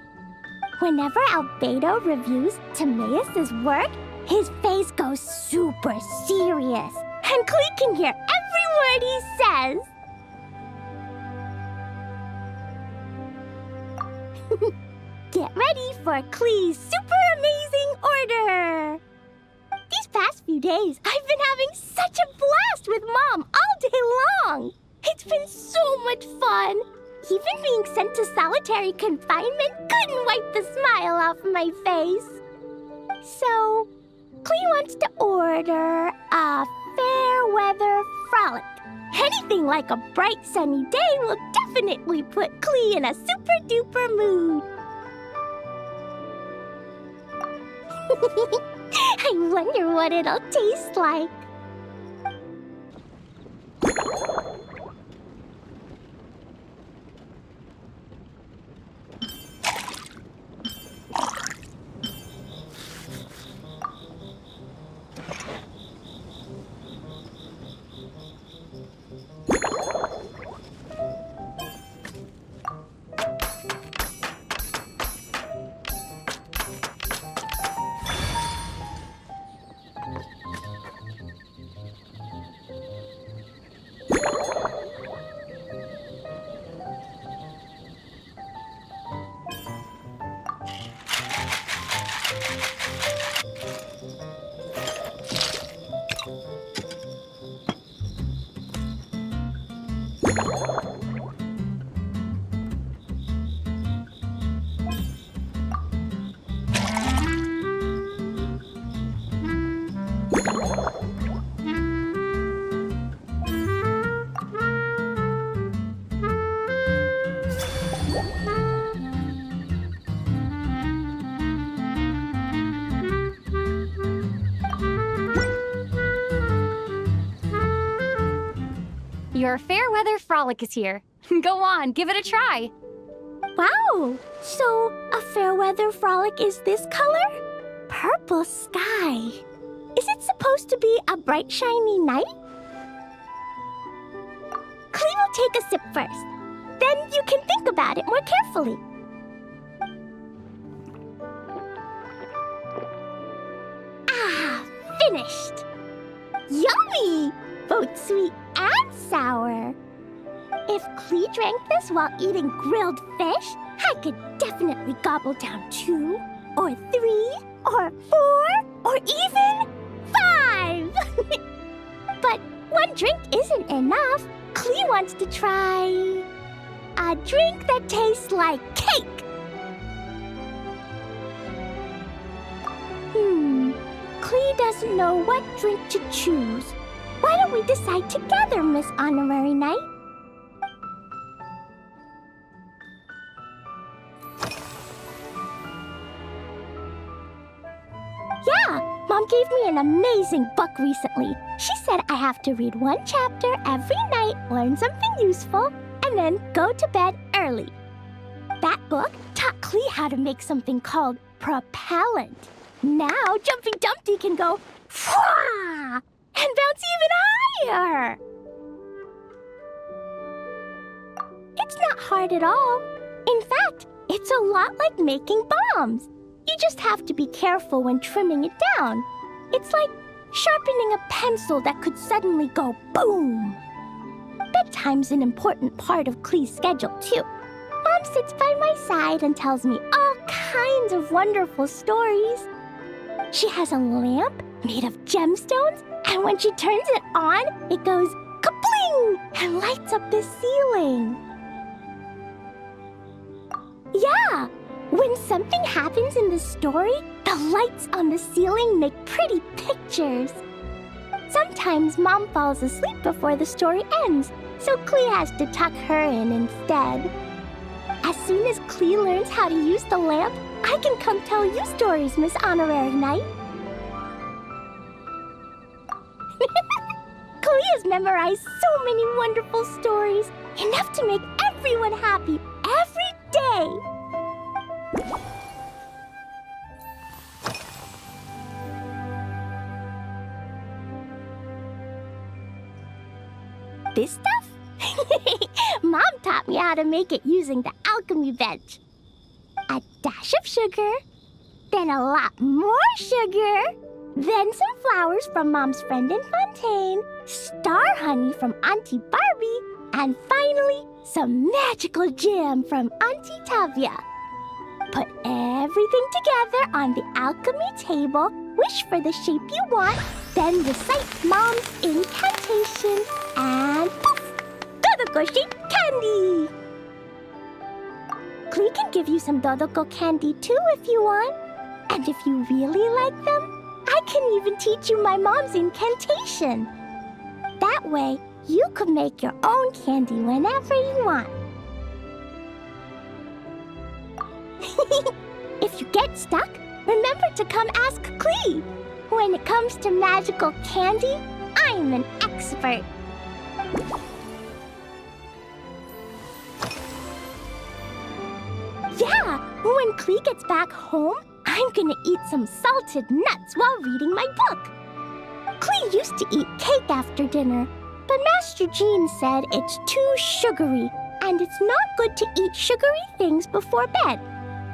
Whenever Albedo reviews Timaeus' work, his face goes super serious, and Klee can hear every word he says. Get ready for Klee's super amazing order! These past few days, I've been having such a blast with Mom all day long! It's been so much fun! Even being sent to solitary confinement couldn't wipe the smile off my face. So, Klee wants to order a fair weather frolic. Anything like a bright sunny day will definitely put Klee in a super duper mood. I wonder what it'll taste like. Your fair weather frolic is here. Go on, give it a try. Wow! So, a fair weather frolic is this color? Purple sky. Is it supposed to be a bright, shiny night? Clee will take a sip first. Then you can think about it more carefully. Ah, finished! Yummy! Both sweet and sour. If Clee drank this while eating grilled fish, I could definitely gobble down 2, or 3, or 4, or even 5! But one drink isn't enough. Clee wants to try a drink that tastes like cake. Clee doesn't know what drink to choose. Why don't we decide together, Miss Honorary Knight? Yeah, Mom gave me an amazing book recently. She said I have to read 1 chapter every night, learn something useful, and then go to bed early. That book taught Clee how to make something called propellant. Now Jumping Dumpty can go Fwah! And bounce even higher. It's not hard at all. In fact, it's a lot like making bombs. You just have to be careful when trimming it down. It's like sharpening a pencil that could suddenly go boom. Bedtime's an important part of Clee's schedule, too. Mom sits by my side and tells me all kinds of wonderful stories. She has a lamp made of gemstones, and when she turns it on, it goes kabling and lights up the ceiling. Yeah! When something happens in the story, the lights on the ceiling make pretty pictures. Sometimes Mom falls asleep before the story ends, so Clee has to tuck her in instead. As soon as Clee learns how to use the lamp, I can come tell you stories, Miss Honorary Knight. Clee has memorized so many wonderful stories, enough to make everyone happy every day. This stuff? Mom taught me how to make it using the alchemy bench. A dash of sugar, then a lot more sugar, then some flowers from Mom's friend in Fontaine, star honey from Auntie Barbie, and finally, some magical jam from Auntie Tavia. Put everything together on the alchemy table, wish for the shape you want, then recite Mom's incantation, and poof! Dodoko shaped candy! Clee can give you some Dodoko candy too if you want. And if you really like them, I can even teach you my mom's incantation. That way, you could make your own candy whenever you want. If you get stuck, remember to come ask Clee. When it comes to magical candy, I'm an expert. Yeah, when Clee gets back home, I'm gonna eat some salted nuts while reading my book. Clee used to eat cake after dinner, but Master Jean said it's too sugary, and it's not good to eat sugary things before bed.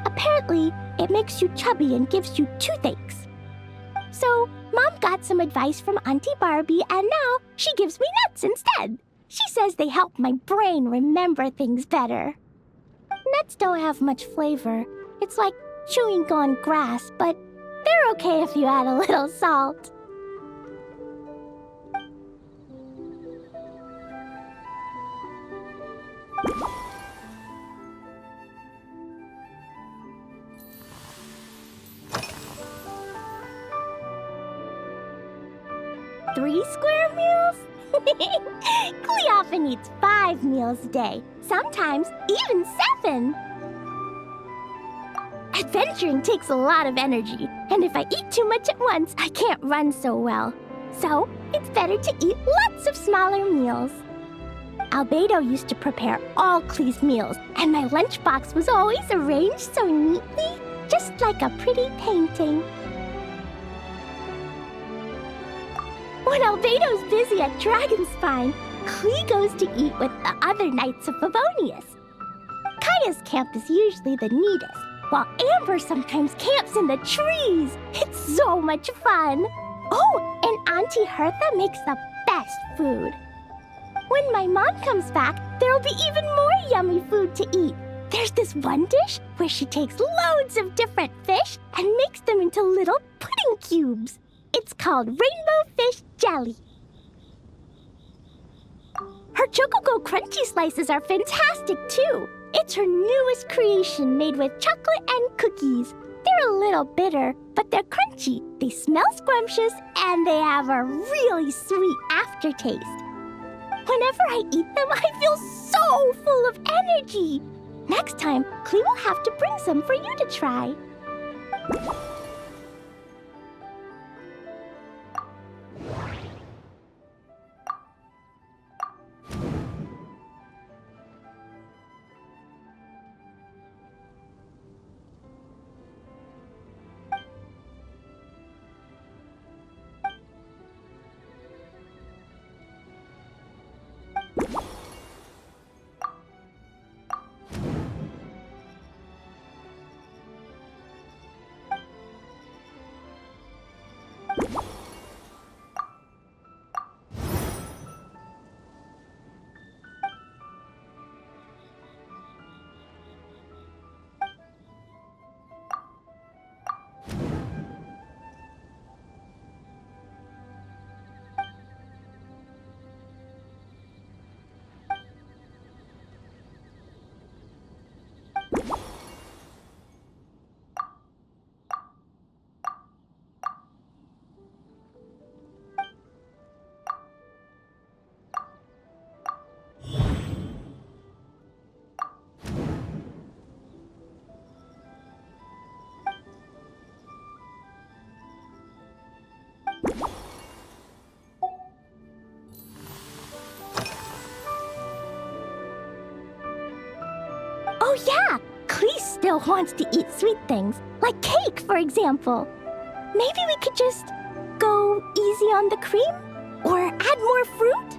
Apparently, it makes you chubby and gives you toothaches. So, Mom got some advice from Auntie Barbie, and now she gives me nuts instead. She says they help my brain remember things better. Nuts don't have much flavor. It's like chewing on grass, but they're okay if you add a little salt. Three square meals? Clee often eats 5 meals a day, sometimes even 7. Adventuring takes a lot of energy, and if I eat too much at once, I can't run so well. So, it's better to eat lots of smaller meals. Albedo used to prepare all Klee's meals, and my lunchbox was always arranged so neatly, just like a pretty painting. When Albedo's busy at Dragonspine, Klee goes to eat with the other Knights of Favonius. Kaya's camp is usually the neatest, while Amber sometimes camps in the trees. It's so much fun. Oh, and Auntie Hertha makes the best food. When my mom comes back, there'll be even more yummy food to eat. There's this one dish where she takes loads of different fish and makes them into little pudding cubes. It's called rainbow fish jelly. Her Chococo Crunchy slices are fantastic too. It's her newest creation made with chocolate and cookies. They're a little bitter, but they're crunchy. They smell scrumptious, and they have a really sweet aftertaste. Whenever I eat them, I feel so full of energy. Next time, Klee will have to bring some for you to try. Oh yeah, Klee still wants to eat sweet things, like cake, for example. Maybe we could just go easy on the cream? Or add more fruit?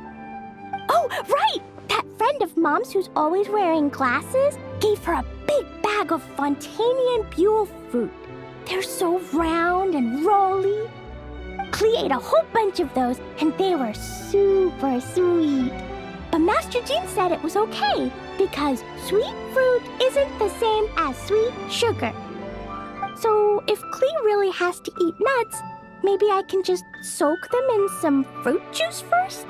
Oh, right! That friend of Mom's who's always wearing glasses gave her a big bag of Fontanian Buell fruit. They're so round and rolly. Klee ate a whole bunch of those, and they were super sweet. But Master Jean said it was okay, because sweet fruit isn't the same as sweet sugar. So if Klee really has to eat nuts, maybe I can just soak them in some fruit juice first?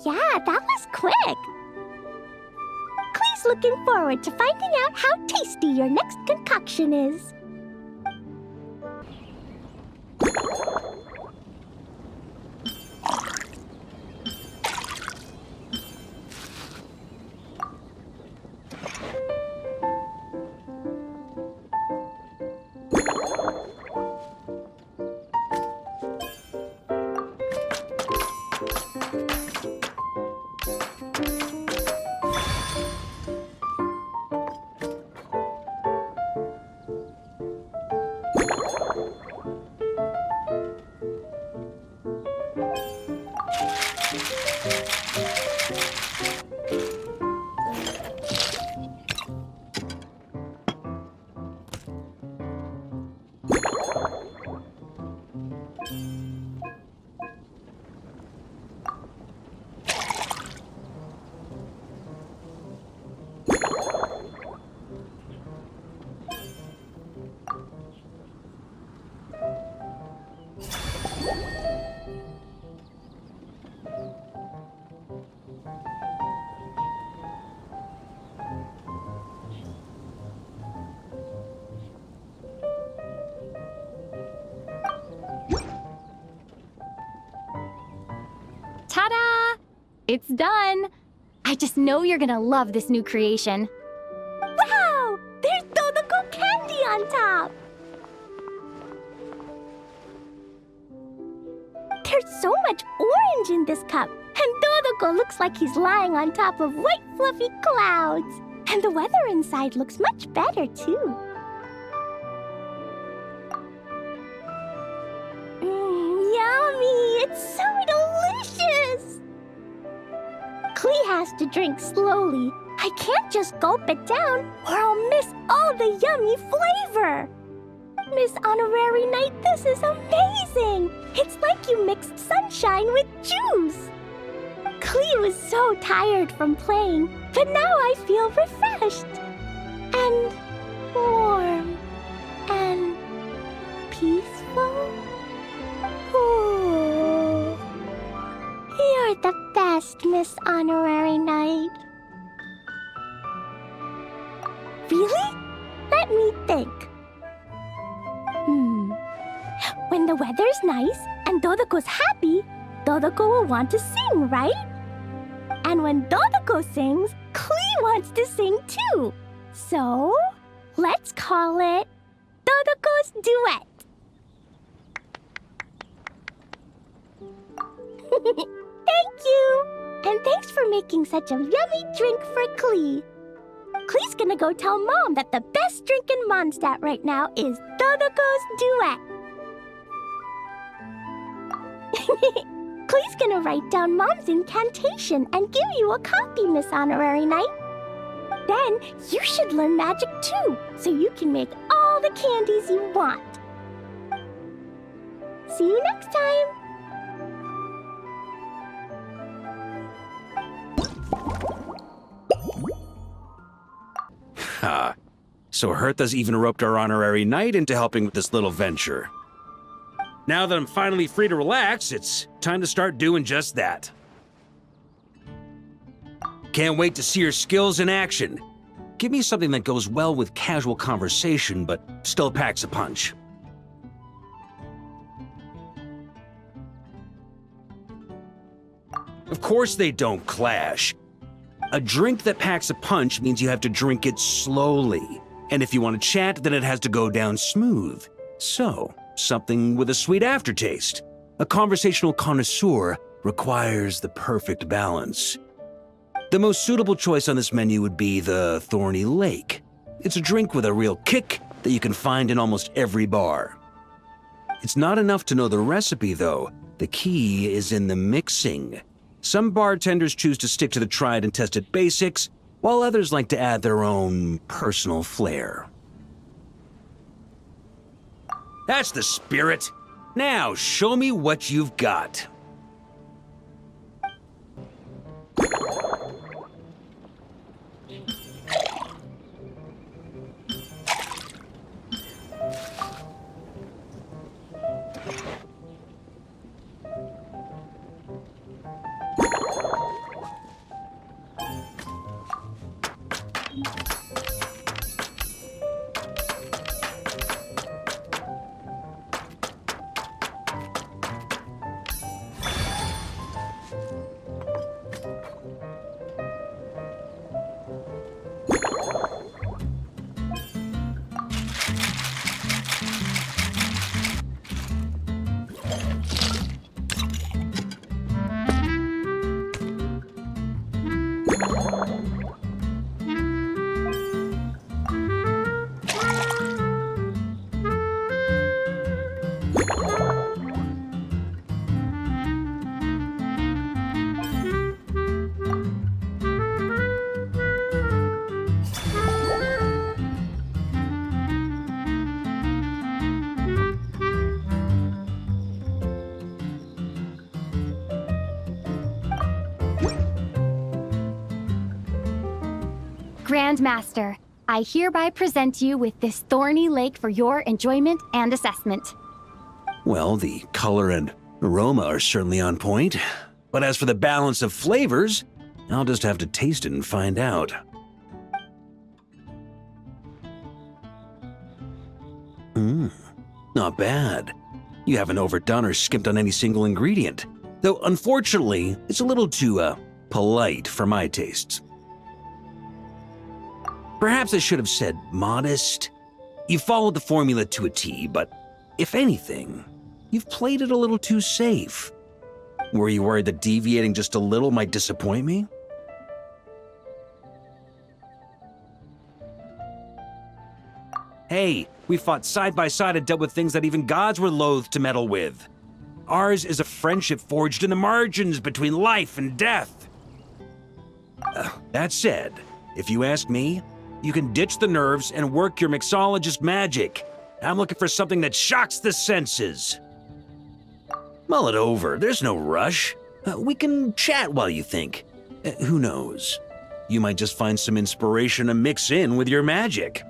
Yeah, that was quick. Klee's looking forward to finding out how tasty your next concoction is. It's done! I just know you're gonna love this new creation. Wow! There's Dodoko candy on top! There's so much orange in this cup, and Dodoko looks like he's lying on top of white fluffy clouds. And the weather inside looks much better, too. Yummy! It's so delicious! Klee has to drink slowly. I can't just gulp it down, or I'll miss all the yummy flavor. Miss Honorary Knight, this is amazing! It's like you mixed sunshine with juice. Klee was so tired from playing, but now I feel refreshed. And warm. And peaceful. Ooh. You're the best, Miss Honorary Knight. Really? Let me think. When the weather's nice and Dodoko's happy, Dodoko will want to sing, right? And when Dodoko sings, Klee wants to sing too. So, let's call it Dodoko's Duet. Thank you! And thanks for making such a yummy drink for Klee. Klee's gonna go tell Mom that the best drink in Mondstadt right now is Dodoko's Duet. Klee's gonna write down Mom's incantation and give you a copy, Miss Honorary Knight. Then you should learn magic too, so you can make all the candies you want. See you next time! Ha! So Hertha's even roped our Honorary Knight into helping with this little venture. Now that I'm finally free to relax, it's time to start doing just that. Can't wait to see your skills in action. Give me something that goes well with casual conversation, but still packs a punch. Of course they don't clash. A drink that packs a punch means you have to drink it slowly. And if you want to chat, then it has to go down smooth. So, something with a sweet aftertaste. A conversational connoisseur requires the perfect balance. The most suitable choice on this menu would be the Thorny Lake. It's a drink with a real kick that you can find in almost every bar. It's not enough to know the recipe, though. The key is in the mixing. Some bartenders choose to stick to the tried and tested basics, while others like to add their own personal flair. That's the spirit. Now show me what you've got. Grandmaster, I hereby present you with this Thorny Lake for your enjoyment and assessment. Well, the color and aroma are certainly on point. But as for the balance of flavors, I'll just have to taste it and find out. Not bad. You haven't overdone or skimped on any single ingredient. Though, unfortunately, it's a little too, polite for my tastes. Perhaps I should have said modest. You followed the formula to a T, but if anything, you've played it a little too safe. Were you worried that deviating just a little might disappoint me? Hey, we fought side by side and dealt with things that even gods were loath to meddle with. Ours is a friendship forged in the margins between life and death. That said, if you ask me, you can ditch the nerves and work your mixologist magic. I'm looking for something that shocks the senses. Mull it over, there's no rush. We can chat while you think. Who knows? You might just find some inspiration to mix in with your magic.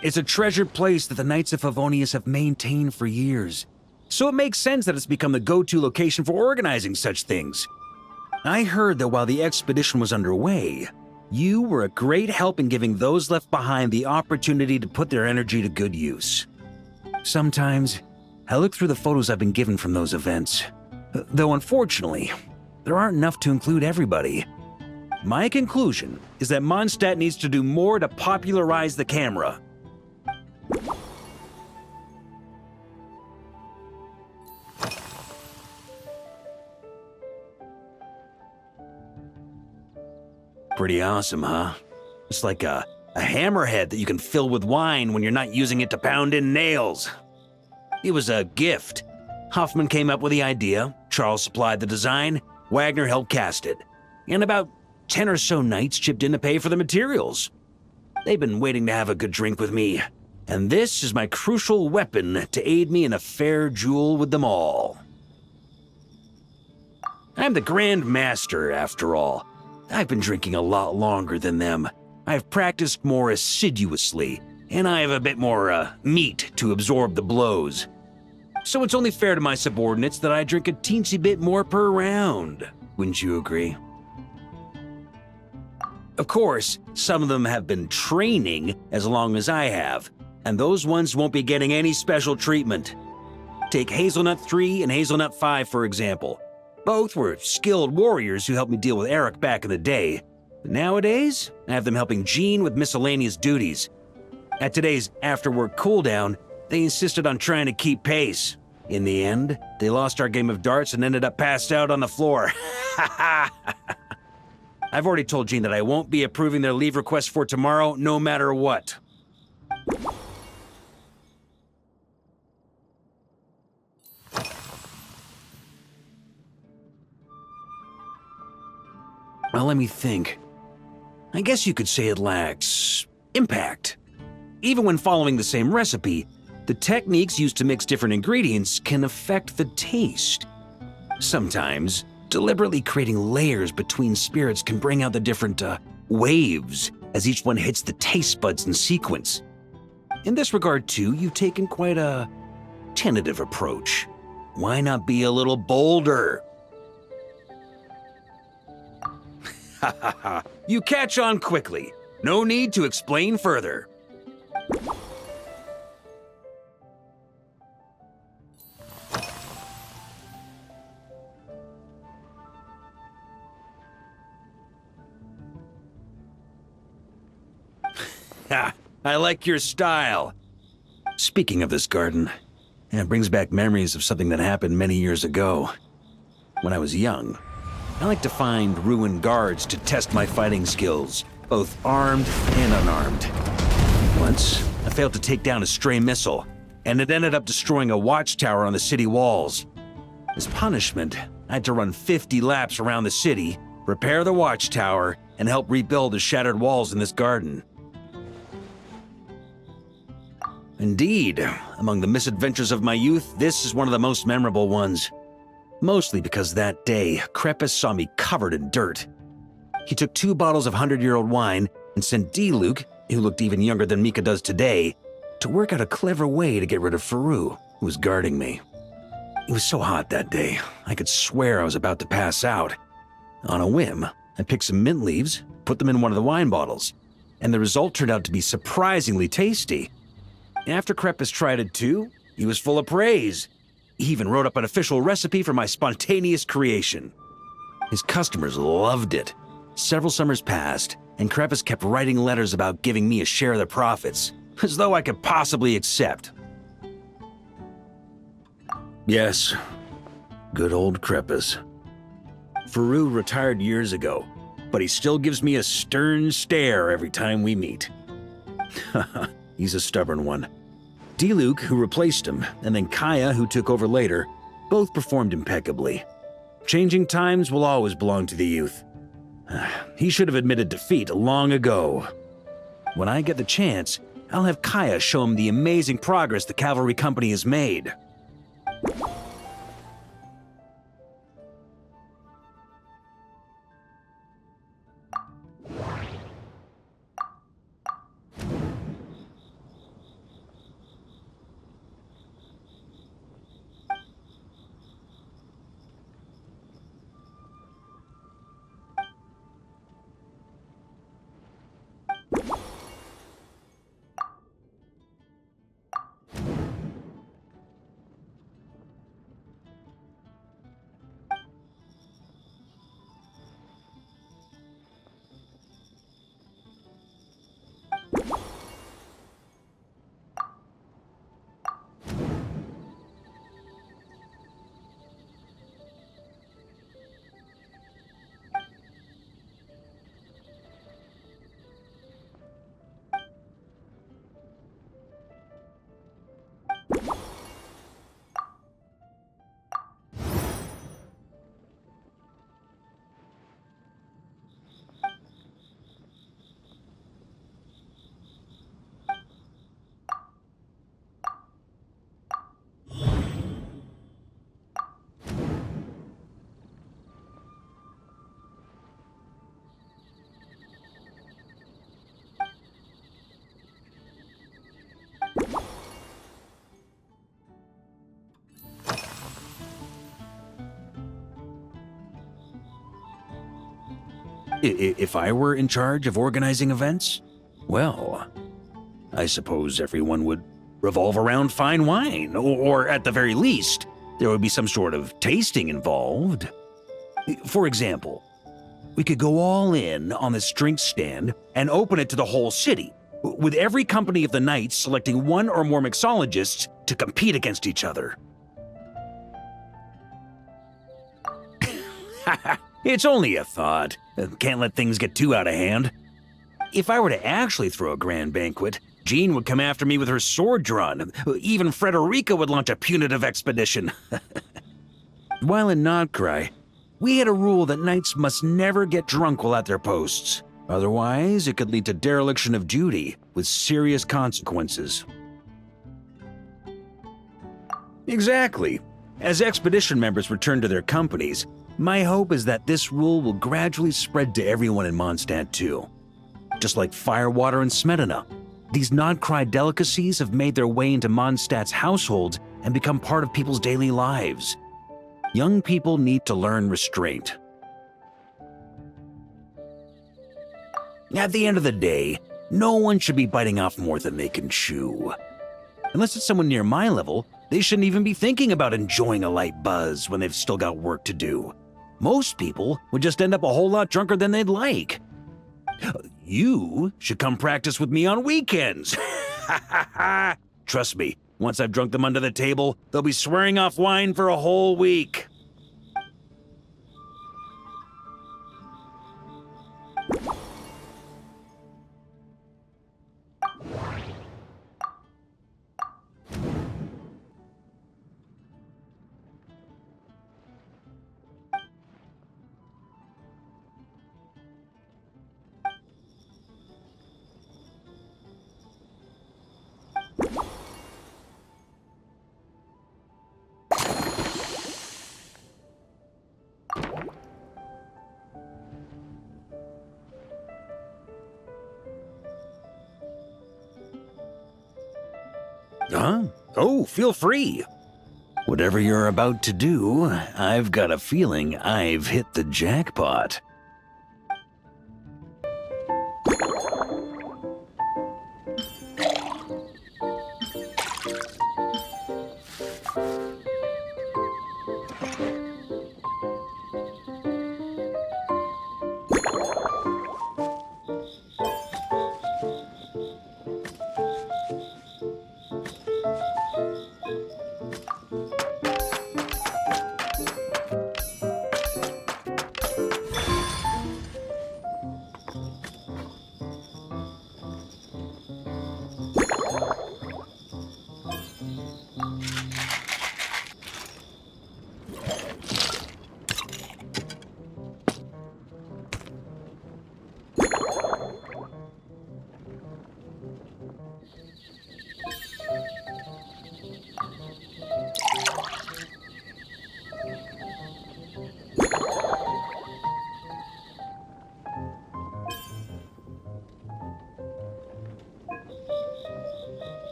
It's a treasured place that the Knights of Favonius have maintained for years, so it makes sense that it's become the go-to location for organizing such things. I heard that while the expedition was underway, you were a great help in giving those left behind the opportunity to put their energy to good use. Sometimes, I look through the photos I've been given from those events, though unfortunately, there aren't enough to include everybody. My conclusion is that Mondstadt needs to do more to popularize the camera. Pretty awesome, huh? It's like a hammerhead that you can fill with wine when you're not using it to pound in nails. It was a gift. Hoffman came up with the idea, Charles supplied the design, Wagner helped cast it, and about 10 or so knights chipped in to pay for the materials. They've been waiting to have a good drink with me, and this is my crucial weapon to aid me in a fair duel with them all. I'm the Grand Master, after all. I've been drinking a lot longer than them. I've practiced more assiduously, and I have a bit more, meat to absorb the blows. So it's only fair to my subordinates that I drink a teensy bit more per round. Wouldn't you agree? Of course, some of them have been training as long as I have, and those ones won't be getting any special treatment. Take Hazelnut 3 and Hazelnut 5, for example. Both were skilled warriors who helped me deal with Eric back in the day. But nowadays, I have them helping Jean with miscellaneous duties. At today's after-work cooldown, they insisted on trying to keep pace. In the end, they lost our game of darts and ended up passed out on the floor. I've already told Jean that I won't be approving their leave request for tomorrow, no matter what. Well, let me think. I guess you could say it lacks impact. Even when following the same recipe, the techniques used to mix different ingredients can affect the taste. Sometimes, deliberately creating layers between spirits can bring out the different waves as each one hits the taste buds in sequence. In this regard, too, you've taken quite a tentative approach. Why not be a little bolder? Ha ha ha, you catch on quickly. No need to explain further. Ha, I like your style. Speaking of this garden, it brings back memories of something that happened many years ago. When I was young, I like to find ruined guards to test my fighting skills, both armed and unarmed. Once, I failed to take down a stray missile, and it ended up destroying a watchtower on the city walls. As punishment, I had to run 50 laps around the city, repair the watchtower, and help rebuild the shattered walls in this garden. Indeed, among the misadventures of my youth, this is one of the most memorable ones. Mostly because that day, Crepus saw me covered in dirt. He took 2 bottles of 100-year-old wine and sent D-Luke, who looked even younger than Mika does today, to work out a clever way to get rid of Faru, who was guarding me. It was so hot that day, I could swear I was about to pass out. On a whim, I picked some mint leaves, put them in one of the wine bottles. and the result turned out to be surprisingly tasty. After Krampus tried it too, he was full of praise. He even wrote up an official recipe for my spontaneous creation. His customers loved it. Several summers passed, and Krampus kept writing letters about giving me a share of the profits, as though I could possibly accept. Yes, good old Krampus. Faru retired years ago, but he still gives me a stern stare every time we meet. He's a stubborn one. Diluc, who replaced him, and then Kaya, who took over later, both performed impeccably. Changing times will always belong to the youth. He should have admitted defeat long ago. When I get the chance, I'll have Kaya show him the amazing progress the cavalry company has made. If I were in charge of organizing events, well, I suppose everyone would revolve around fine wine, or at the very least, there would be some sort of tasting involved. For example, we could go all in on this drink stand and open it to the whole city, with every company of the knights selecting one or more mixologists to compete against each other. It's only a thought. Can't let things get too out of hand. If I were to actually throw a grand banquet, Jean would come after me with her sword drawn. Even Frederica would launch a punitive expedition. While in Nodcry, we had a rule that knights must never get drunk while at their posts. Otherwise, it could lead to dereliction of duty, with serious consequences. Exactly. As expedition members return to their companies, my hope is that this rule will gradually spread to everyone in Mondstadt too. Just like firewater and Smedina, these Nodcry delicacies have made their way into Mondstadt's households and become part of people's daily lives. Young people need to learn restraint. At the end of the day, no one should be biting off more than they can chew. Unless it's someone near my level, they shouldn't even be thinking about enjoying a light buzz when they've still got work to do. Most people would just end up a whole lot drunker than they'd like. You should come practice with me on weekends. Trust me, once I've drunk them under the table, they'll be swearing off wine for a whole week. Huh? Oh, feel free. Whatever you're about to do, I've got a feeling I've hit the jackpot.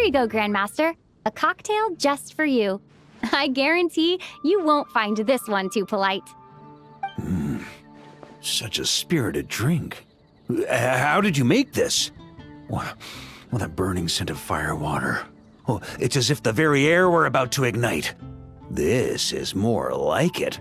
you go, Grandmaster. A cocktail just for you. I guarantee you won't find this one too polite. Such a spirited drink. How did you make this? Well, that burning scent of firewater. Oh, it's as if the very air were about to ignite. This is more like it.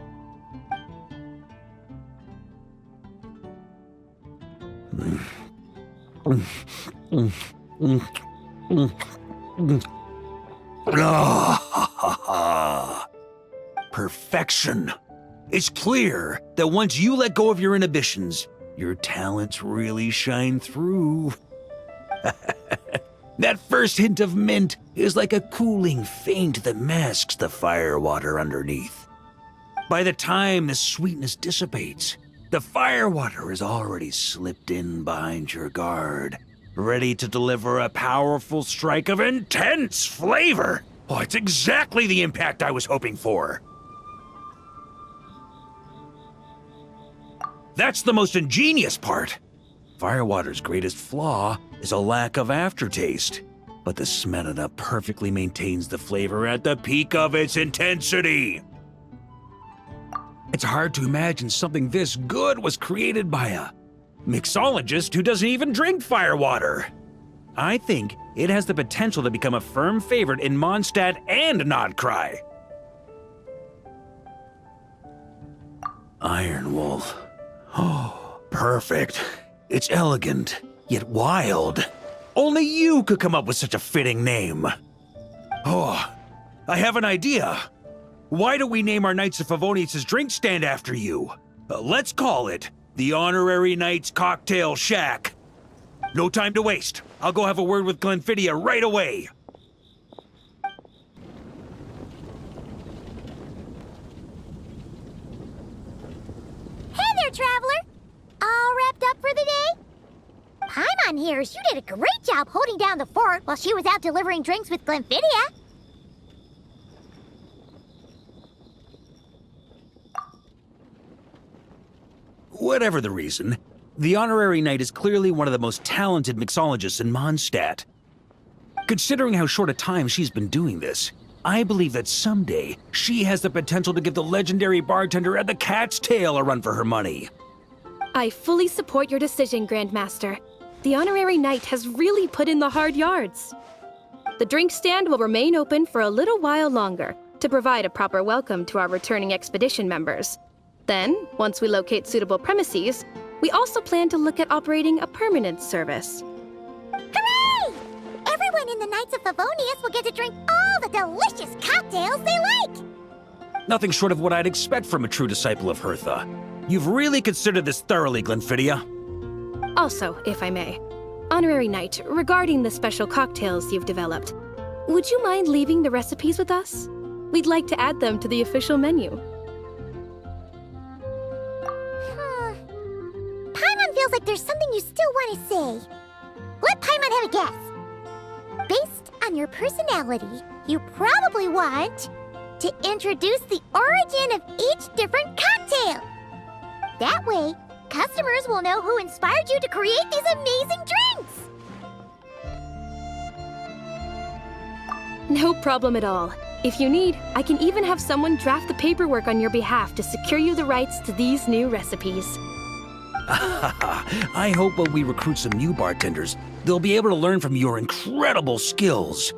Perfection. It's clear that once you let go of your inhibitions, your talents really shine through. That first hint of mint is like a cooling feint that masks the firewater underneath. By the time the sweetness dissipates, the firewater is already slipped in behind your guard, ready to deliver a powerful strike of intense flavor. Oh, it's exactly the impact I was hoping for. That's the most ingenious part. Firewater's greatest flaw is a lack of aftertaste, but the Smetana perfectly maintains the flavor at the peak of its intensity. It's hard to imagine something this good was created by a mixologist who doesn't even drink firewater. I think it has the potential to become a firm favorite in Mondstadt and Nodcry. Iron Wolf. Oh, perfect. It's elegant, yet wild. Only you could come up with such a fitting name. Oh, I have an idea. Why don't we name our Knights of Favonius' drink stand after you? Let's call it the Honorary Knights Cocktail Shack. No time to waste. I'll go have a word with Glenfiddich right away. Hey there, Traveler! All wrapped up for the day? Paimon hears you did a great job holding down the fort while she was out delivering drinks with Glenfiddich. Whatever the reason, the Honorary Knight is clearly one of the most talented mixologists in Mondstadt. Considering how short a time she's been doing this, I believe that someday she has the potential to give the legendary bartender at the Cat's Tail a run for her money. I fully support your decision, Grandmaster. The Honorary Knight has really put in the hard yards. The drink stand will remain open for a little while longer to provide a proper welcome to our returning expedition members. Then, once we locate suitable premises, we also plan to look at operating a permanent service. Hooray! Everyone in the Knights of Favonius will get to drink all the delicious cocktails they like! Nothing short of what I'd expect from a true disciple of Hertha. You've really considered this thoroughly, Glenfiddich. Also, if I may, Honorary Knight, regarding the special cocktails you've developed, would you mind leaving the recipes with us? We'd like to add them to the official menu. Paimon feels like there's something you still want to say. Let Paimon have a guess. Based on your personality, you probably want to introduce the origin of each different cocktail. That way, customers will know who inspired you to create these amazing drinks! No problem at all. If you need, I can even have someone draft the paperwork on your behalf to secure you the rights to these new recipes. I hope when we recruit some new bartenders, they'll be able to learn from your incredible skills.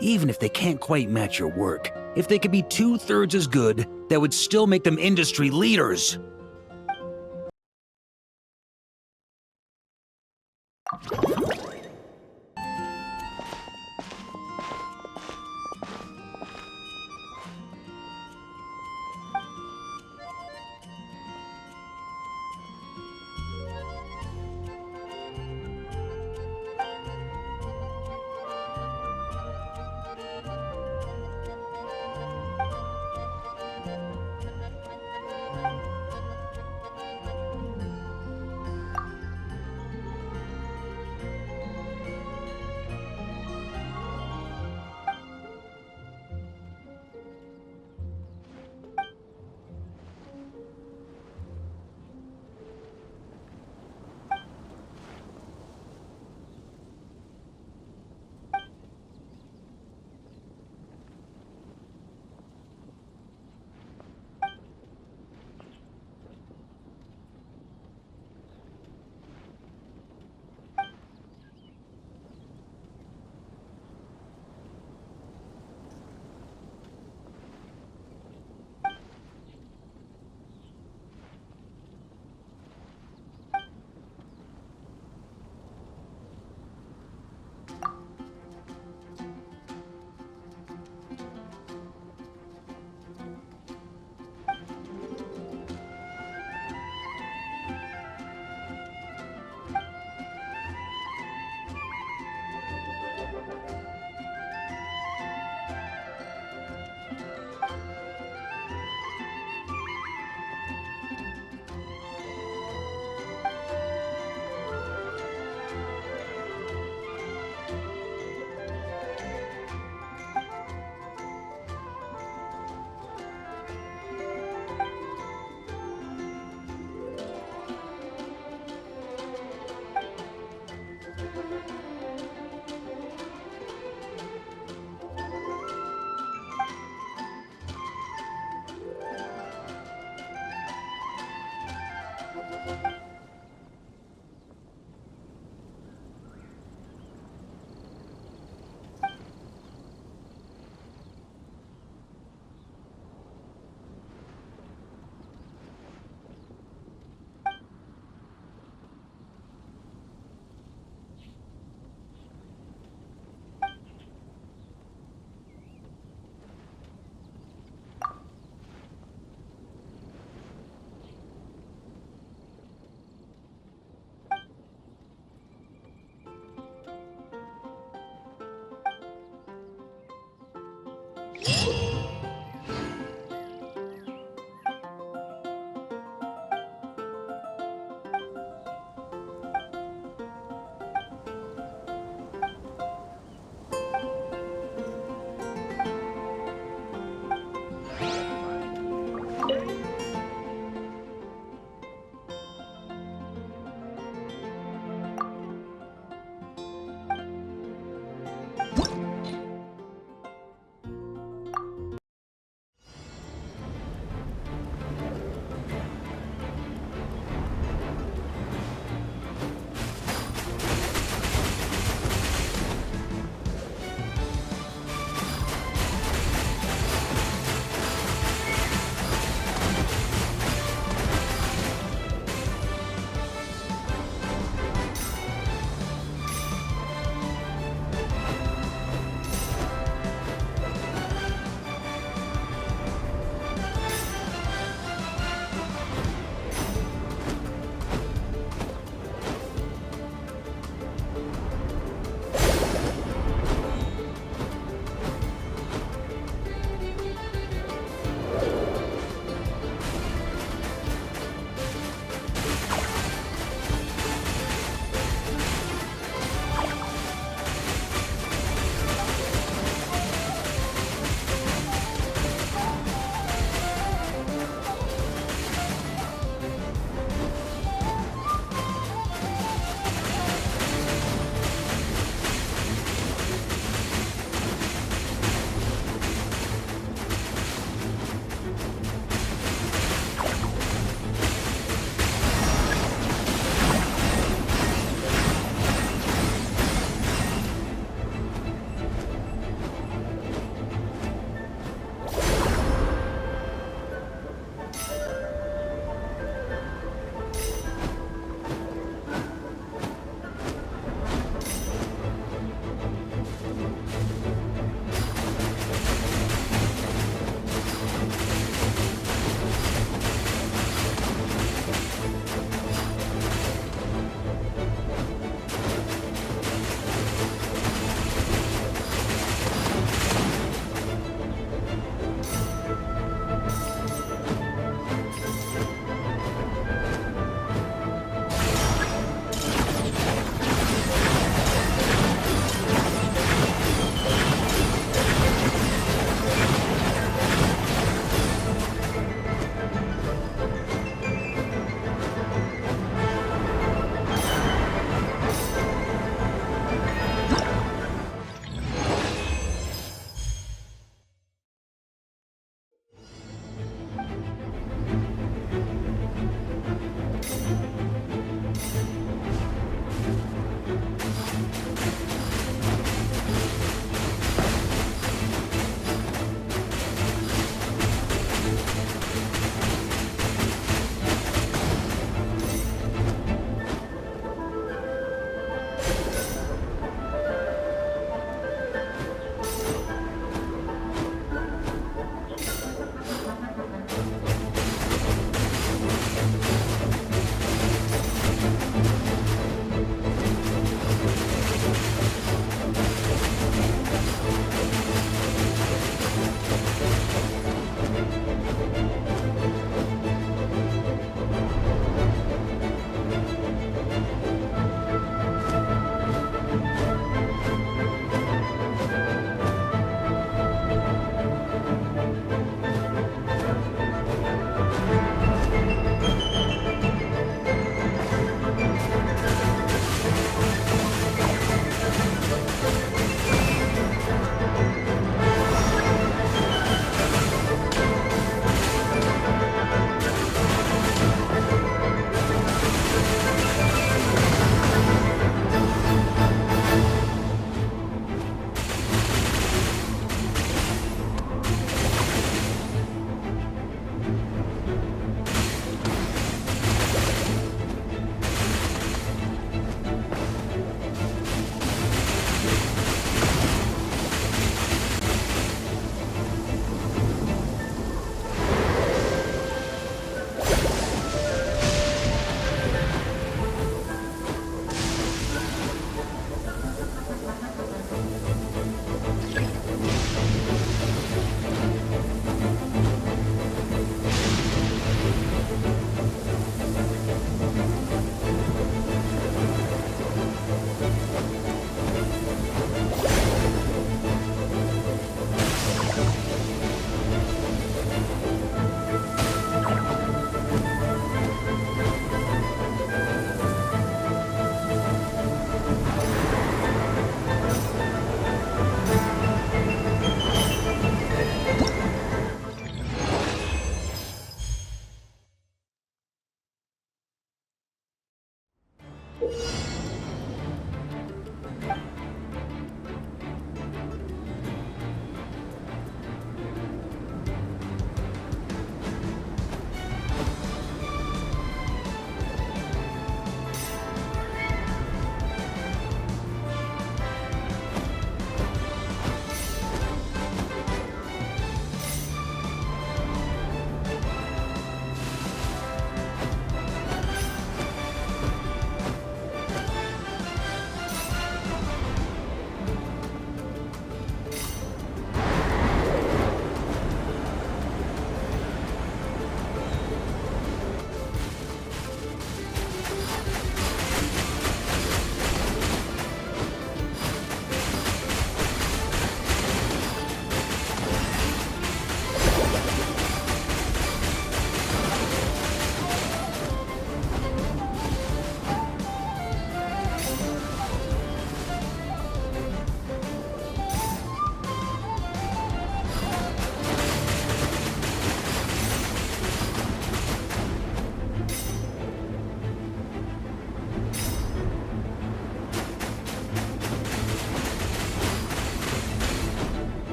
Even if they can't quite match your work, if they could be 2/3 as good, that would still make them industry leaders.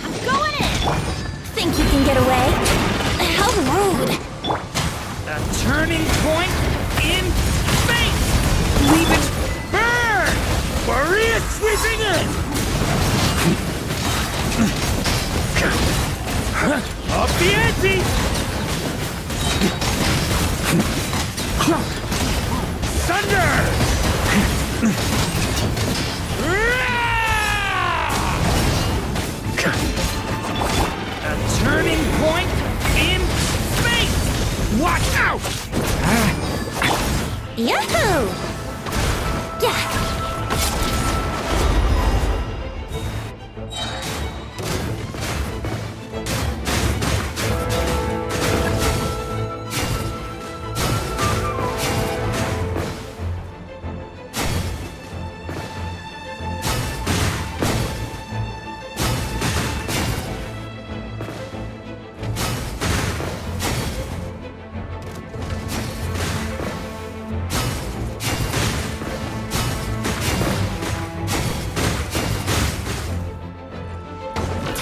I'm going in! Think you can get away? How rude! A turning point in space! Leave it burn! Maria sweeping in! Up the ante! Thunder! A turning point in space! Watch out! Yahoo! Yeah!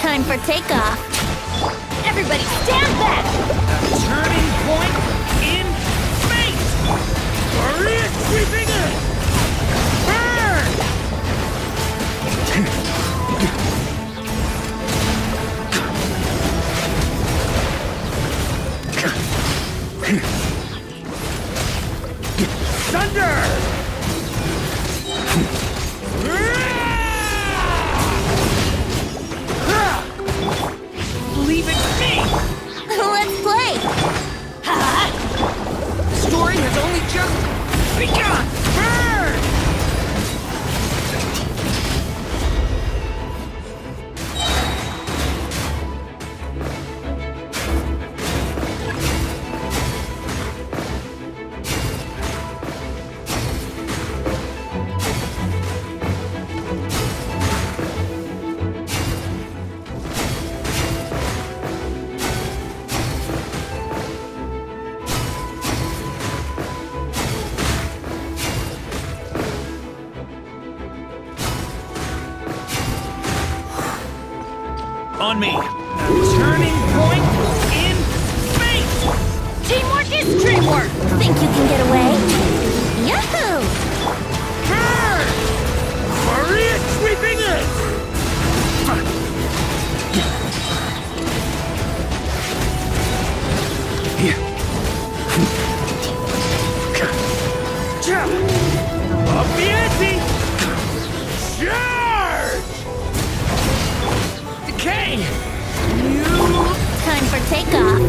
Time for takeoff. Everybody stand back! A turning point in space! Maria sweeping in! Burn! Thunder! Leave it to me! Let's play! Story has only just begun! Burn! On me! A turning point in space! Teamwork is dreamwork! Think you can get away? Yahoo! Burn! Maria sweeping in! Up the ante! Charge! Decay! Time for takeoff.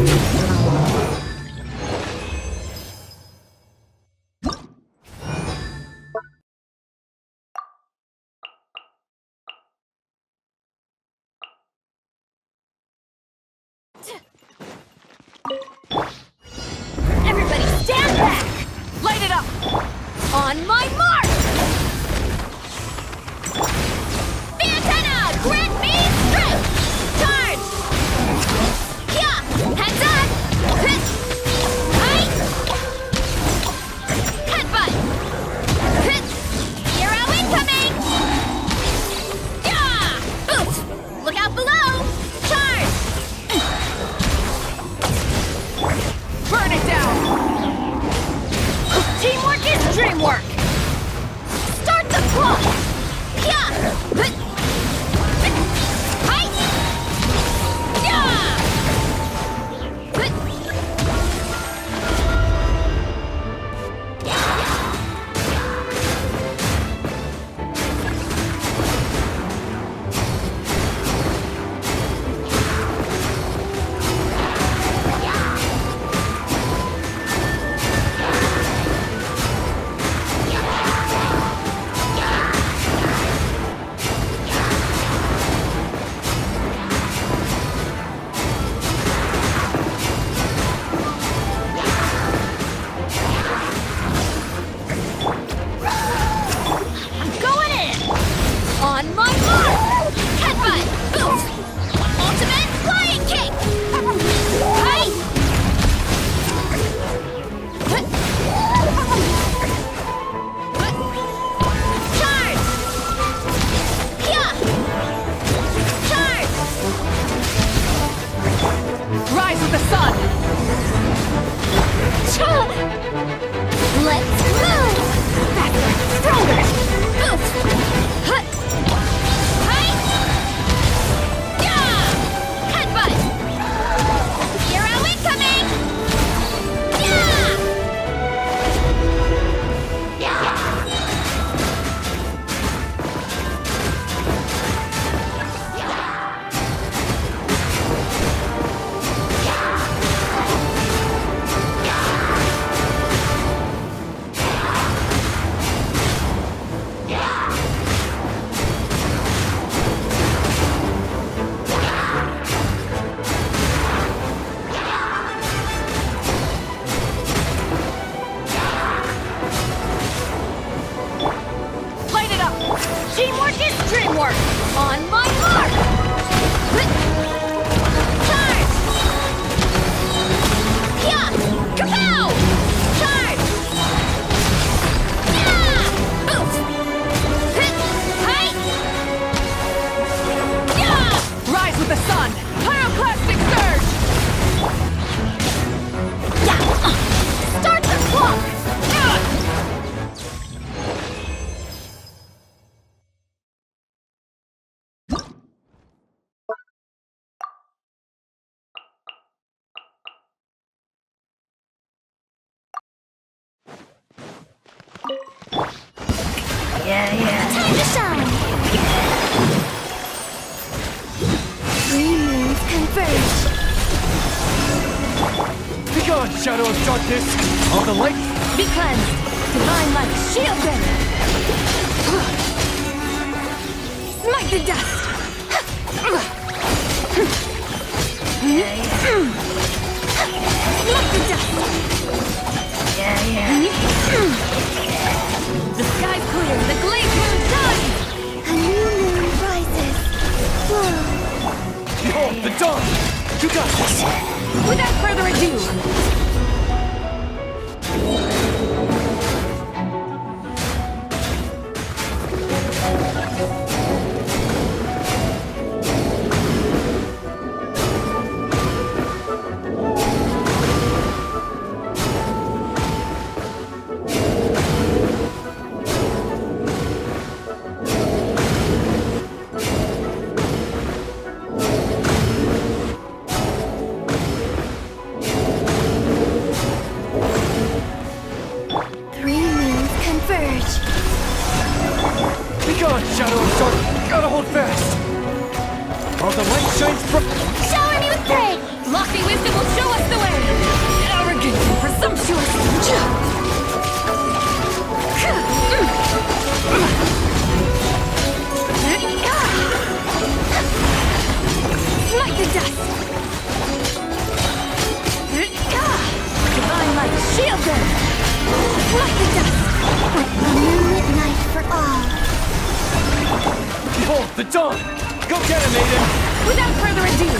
Everybody stand back! Light it up! On my mark! The antenna! Grant me strength! Charge! Yeah! Heads up! Hit! Height! Headbutt! Hit! Hero incoming! Yeah! Boost! Look out below! Charge! Burn it down! Teamwork is dreamwork! Start the clock! Yeah! Height! Yeah! converge! Begone, shadow of darkness! All the light! Be cleansed! Divine light, shield them! Smite the dust! Smite the dust! The sky's clear, the glazed moon shines! A new moon rises. Whoa. Behold, the dawn! You got this! Without further ado, Three moons converge. Begone, shadow of darkness! Gotta hold fast! All the light shines bright! Shower me with praise. lofty wisdom will show us the way! Arrogant and presumptuous! Smite the dust! Divine light, shield them! Smite the dust! A moonlit night for all. Behold, the dawn! Go get him, Aiden! Without further ado,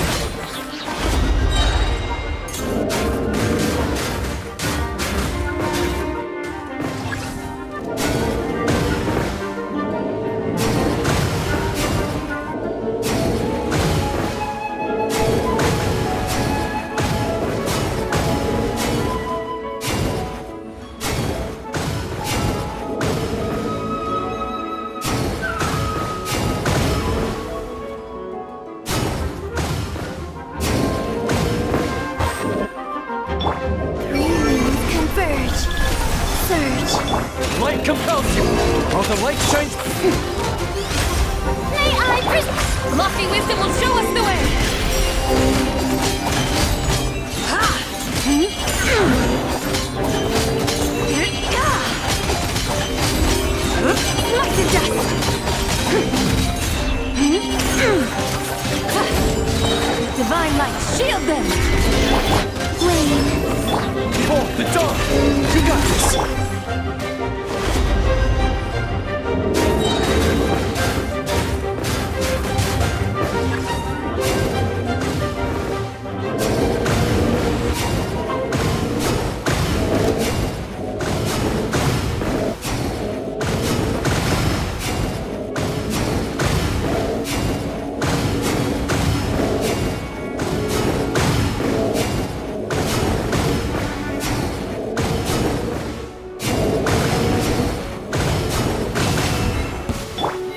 Three moons converge. Surge. Light compels you! All the light shines... May I lofty wisdom will show us the way! Smite the dust! Divine light, shield them! Behold, the dawn! You got this!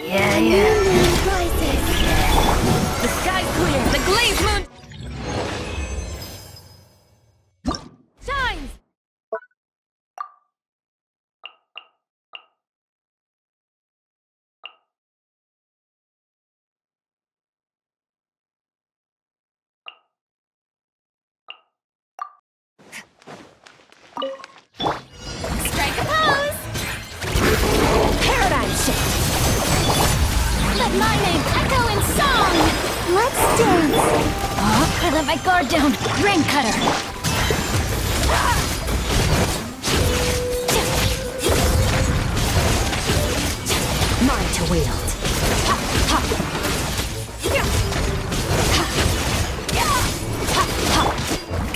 A new moon rises. The sky's clear, the glazed moon shines! Strike a pose. Paradigm shift! Let my name echo in song. Let's dance. Oh, I let my guard down! Rain cutter! Mine to wield!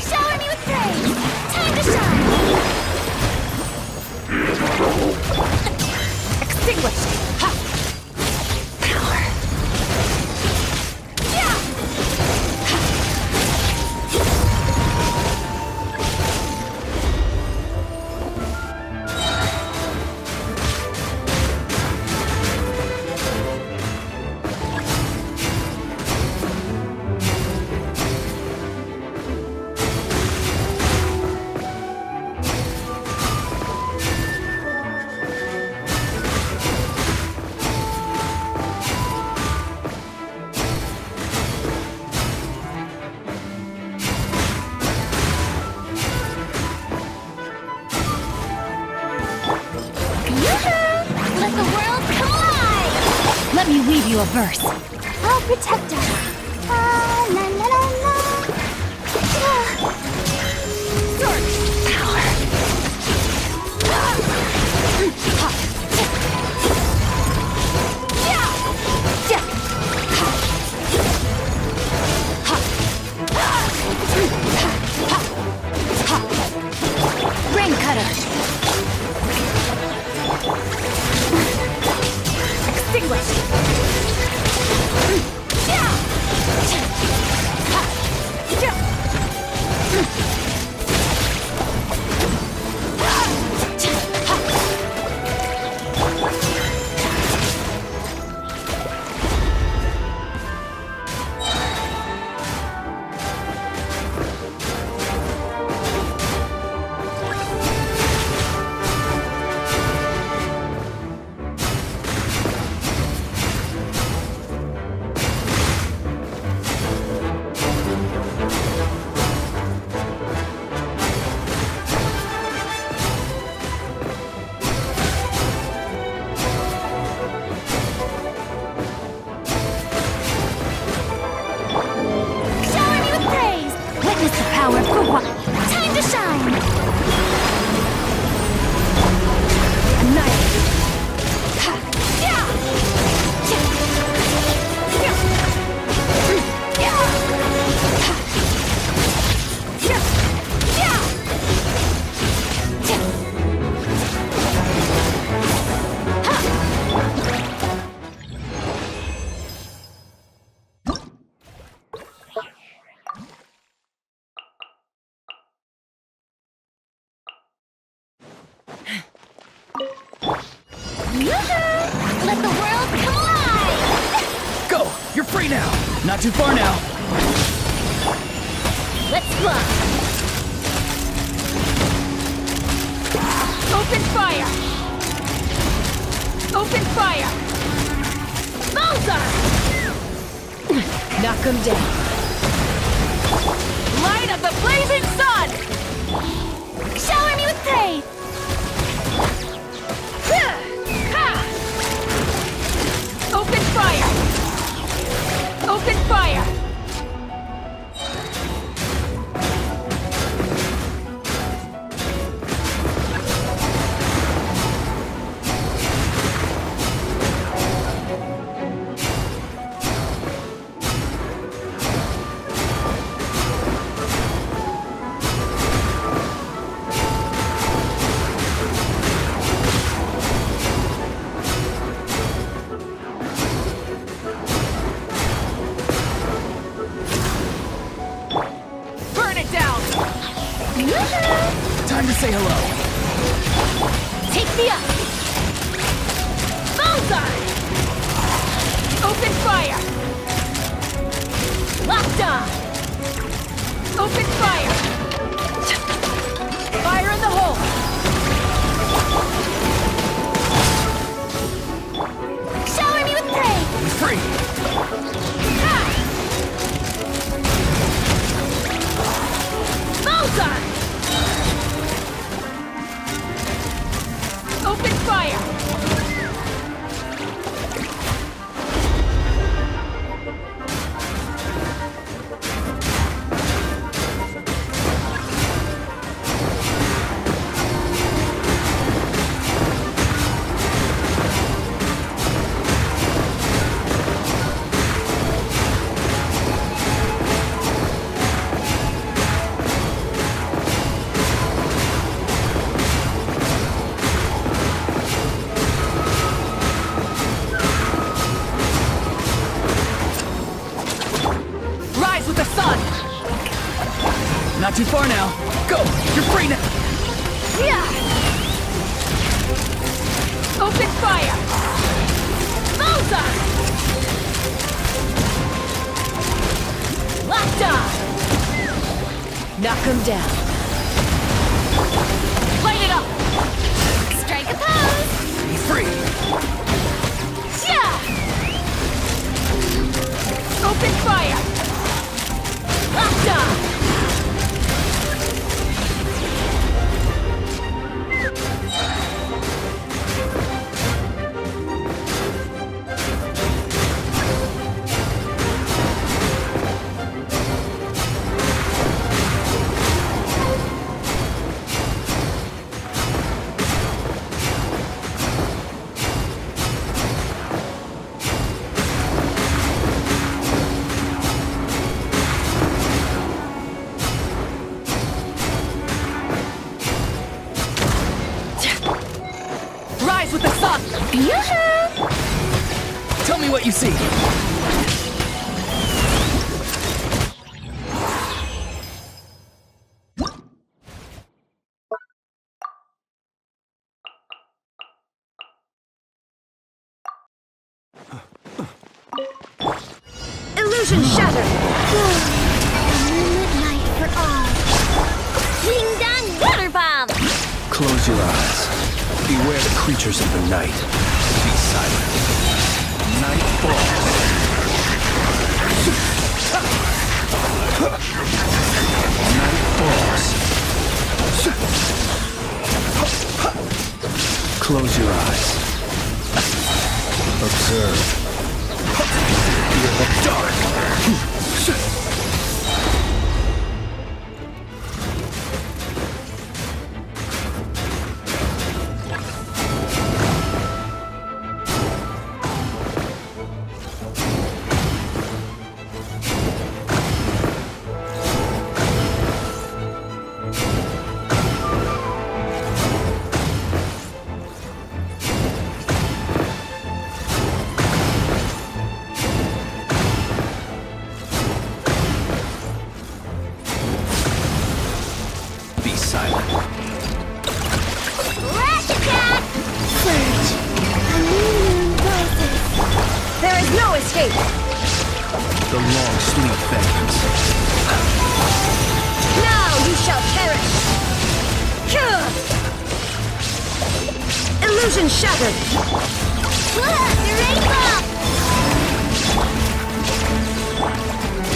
Shower me with praise. Time to shine. Extinguished! Power! Let the world collide! Let me weave you a verse. I'll protect us. La la la la. Sword power. Rain cutter. Extinguish. Let the world collide! Go! You're free now! Not too far now! Let's fly! Open fire! Open fire! Bullseye! Knock 'em down. Light of the blazing sun! Shower me with praise! Open fire! Open fire! Time to say hello. Take me up! Bullseye! Open fire! Locked on! Open fire! Fire in the hole! Shower me with praise! He's free. Bullseye! Open fire! Not too far now. Go! You're free now! Yeah! Open fire! Bullseye! Locked on! Knock 'em down. Light it up! Strike a pose! He's free! Yeah! Open fire! Locked on! Tell me what you see. Illusion shattered! Moonlit night for all. Ding dong water bomb! Close your eyes. Beware the creatures of the night. Be silent. Night falls. Night falls. Close your eyes. Observe. Fear the dark.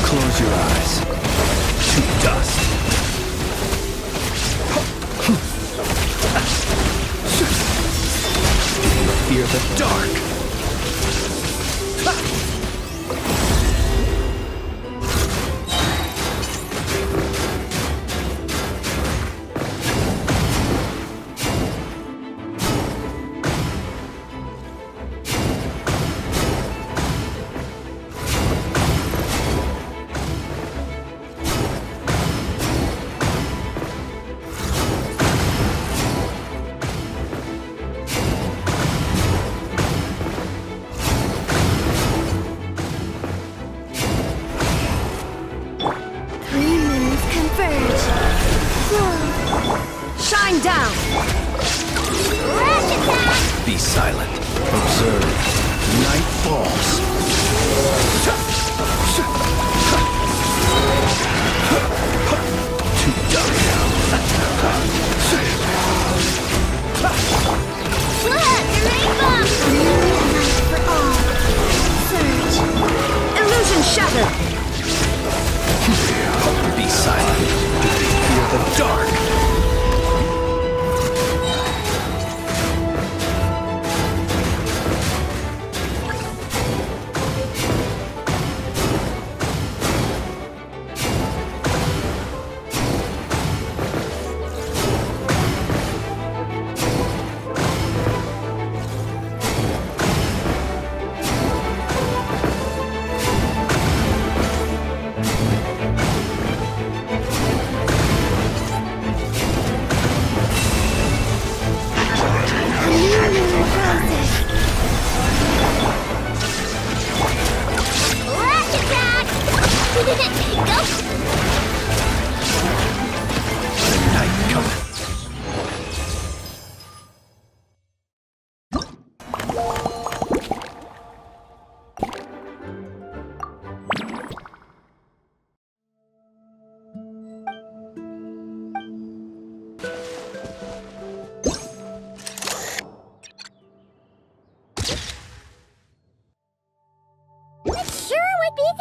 Close your eyes. To dust. Fear the dark. Be silent. Observe. Night falls. To dark now. Look! The rainbow! Night for all. Surge. Illusion shattered! Be silent. Fear the dark.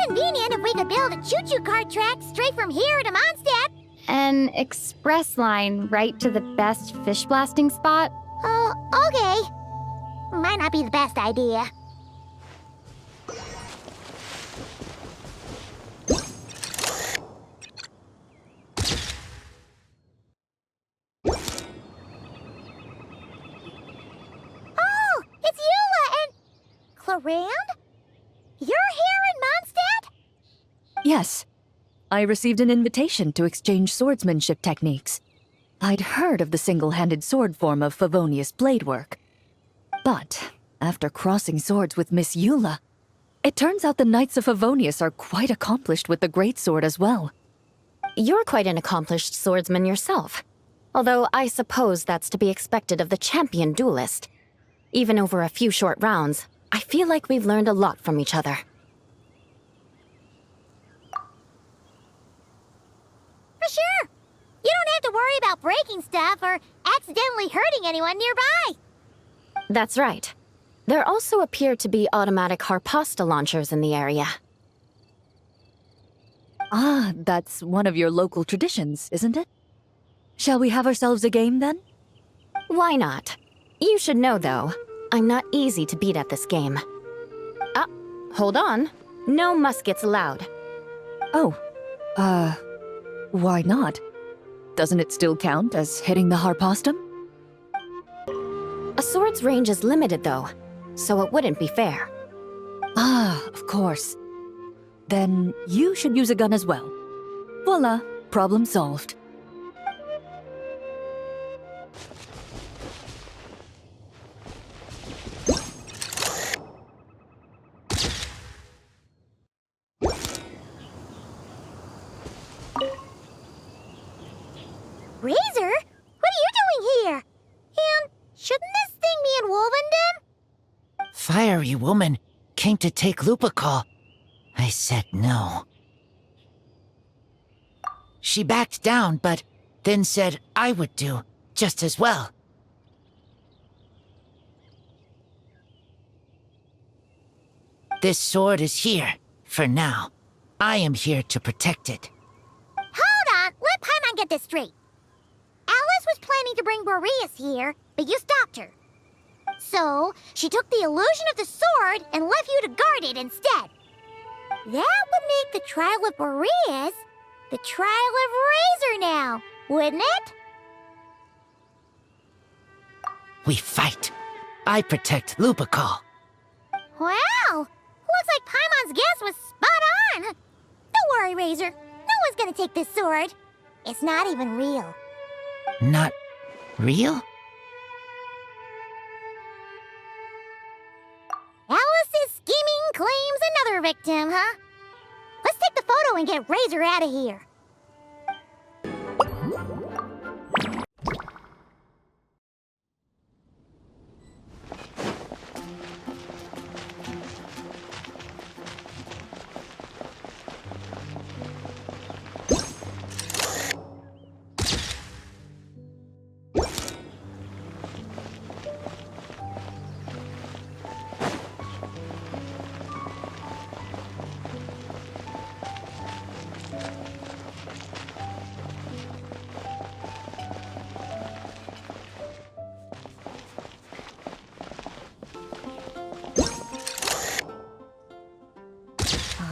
Convenient if we could build a choo-choo cart track straight from here to Mondstadt. An express line right to the best fish blasting spot? Oh, okay. Might not be the best idea. Oh, it's Eula and... Clarand? You're here in Mondstadt? Yes. I received an invitation to exchange swordsmanship techniques. I'd heard of the single-handed sword form of Favonius blade work. But after crossing swords with Miss Eula, it turns out the Knights of Favonius are quite accomplished with the greatsword as well. You're quite an accomplished swordsman yourself. Although I suppose that's to be expected of the champion duelist. Even over a few short rounds, I feel like we've learned a lot from each other. For sure. You don't have to worry about breaking stuff or accidentally hurting anyone nearby. That's right. There also appear to be automatic harpasta launchers in the area. Ah, that's one of your local traditions, isn't it? Shall we have ourselves a game then? Why not? You should know, though, I'm not easy to beat at this game. Ah, hold on. No muskets allowed. Oh, why not? Doesn't it still count as hitting the harpastum? A sword's range is limited, though, so it wouldn't be fair. Ah, of course. Then you should use a gun as well. Voila, problem solved. Razor? What are you doing here? And shouldn't this thing be in Wolvenden? Fiery woman came to take Lupacol. I said no. She backed down, but then said I would do just as well. This sword is here, for now. I am here to protect it. Hold on, let Paimon get this straight. Alice was planning to bring Boreas here, but you stopped her. So, she took the illusion of the sword and left you to guard it instead. That would make the trial of Boreas the trial of Razor now, wouldn't it? We fight. I protect Lupacol. Wow! Looks like Paimon's guess was spot on. Don't worry, Razor. No one's gonna take this sword. It's not even real. Not real? Alice's scheming claims another victim, huh? Let's take the photo and get Razor out of here.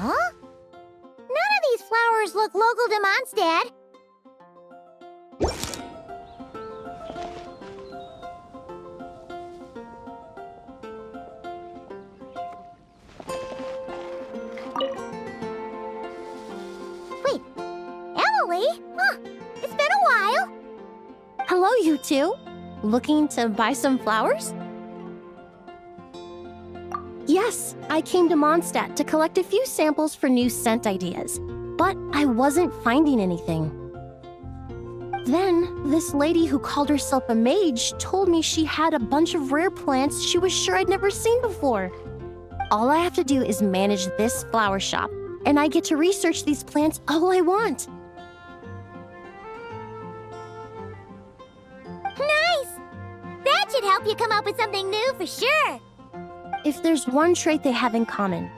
Huh? None of these flowers look local to Mondstadt. Wait, Emily? Huh, it's been a while. Hello, you two. Looking to buy some flowers? Yes, I came to Mondstadt to collect a few samples for new scent ideas, but I wasn't finding anything. Then, this lady who called herself a mage told me she had a bunch of rare plants she was sure I'd never seen before. All I have to do is manage this flower shop, and I get to research these plants all I want. Nice! That should help you come up with something new for sure. If there's one trait they have in common,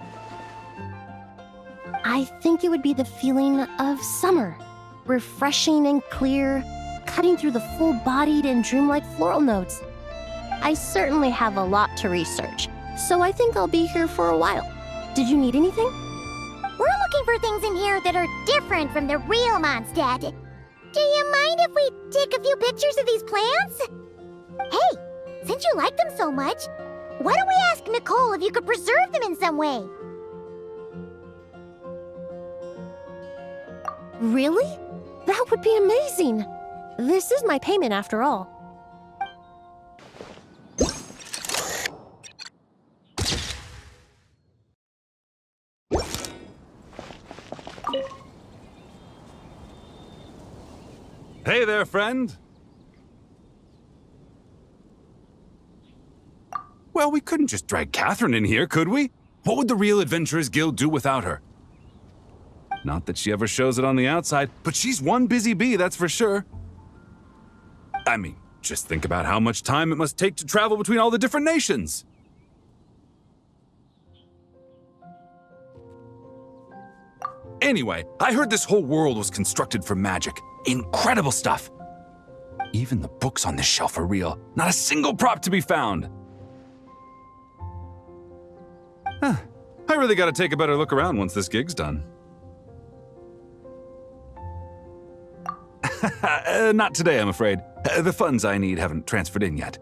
I think it would be the feeling of summer. Refreshing and clear, cutting through the full-bodied and dreamlike floral notes. I certainly have a lot to research, so I think I'll be here for a while. Did you need anything? We're looking for things in here that are different from the real Mondstadt. Do you mind if we take a few pictures of these plants? Hey, since you like them so much, why don't we ask Nicole if you could preserve them in some way? Really? That would be amazing. This is my payment after all. Hey there, friend. Well, we couldn't just drag Catherine in here, could we? What would the Real Adventurers Guild do without her? Not that she ever shows it on the outside, but she's one busy bee, that's for sure. I mean, just think about how much time it must take to travel between all the different nations. Anyway, I heard this whole world was constructed for magic. Incredible stuff. Even the books on this shelf are real. Not a single prop to be found. Huh. I really gotta take a better look around once this gig's done. Not today, I'm afraid. The funds I need haven't transferred in yet.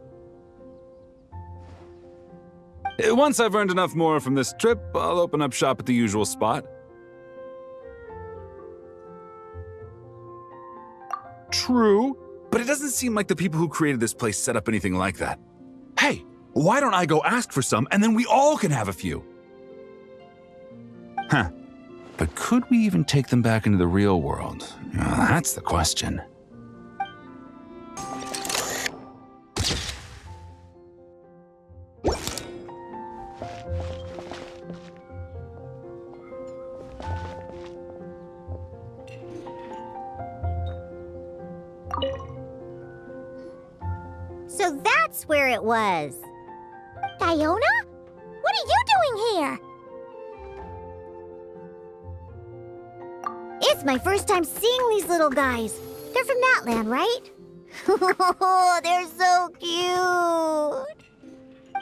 Once I've earned enough more from this trip, I'll open up shop at the usual spot. True, but it doesn't seem like the people who created this place set up anything like that. Hey, why don't I go ask for some, and then we all can have a few? Huh. But could we even take them back into the real world? That's the question. So that's where it was. Diona? What are you doing here? It's my first time seeing these little guys. They're from that land, right? Oh, they're so cute.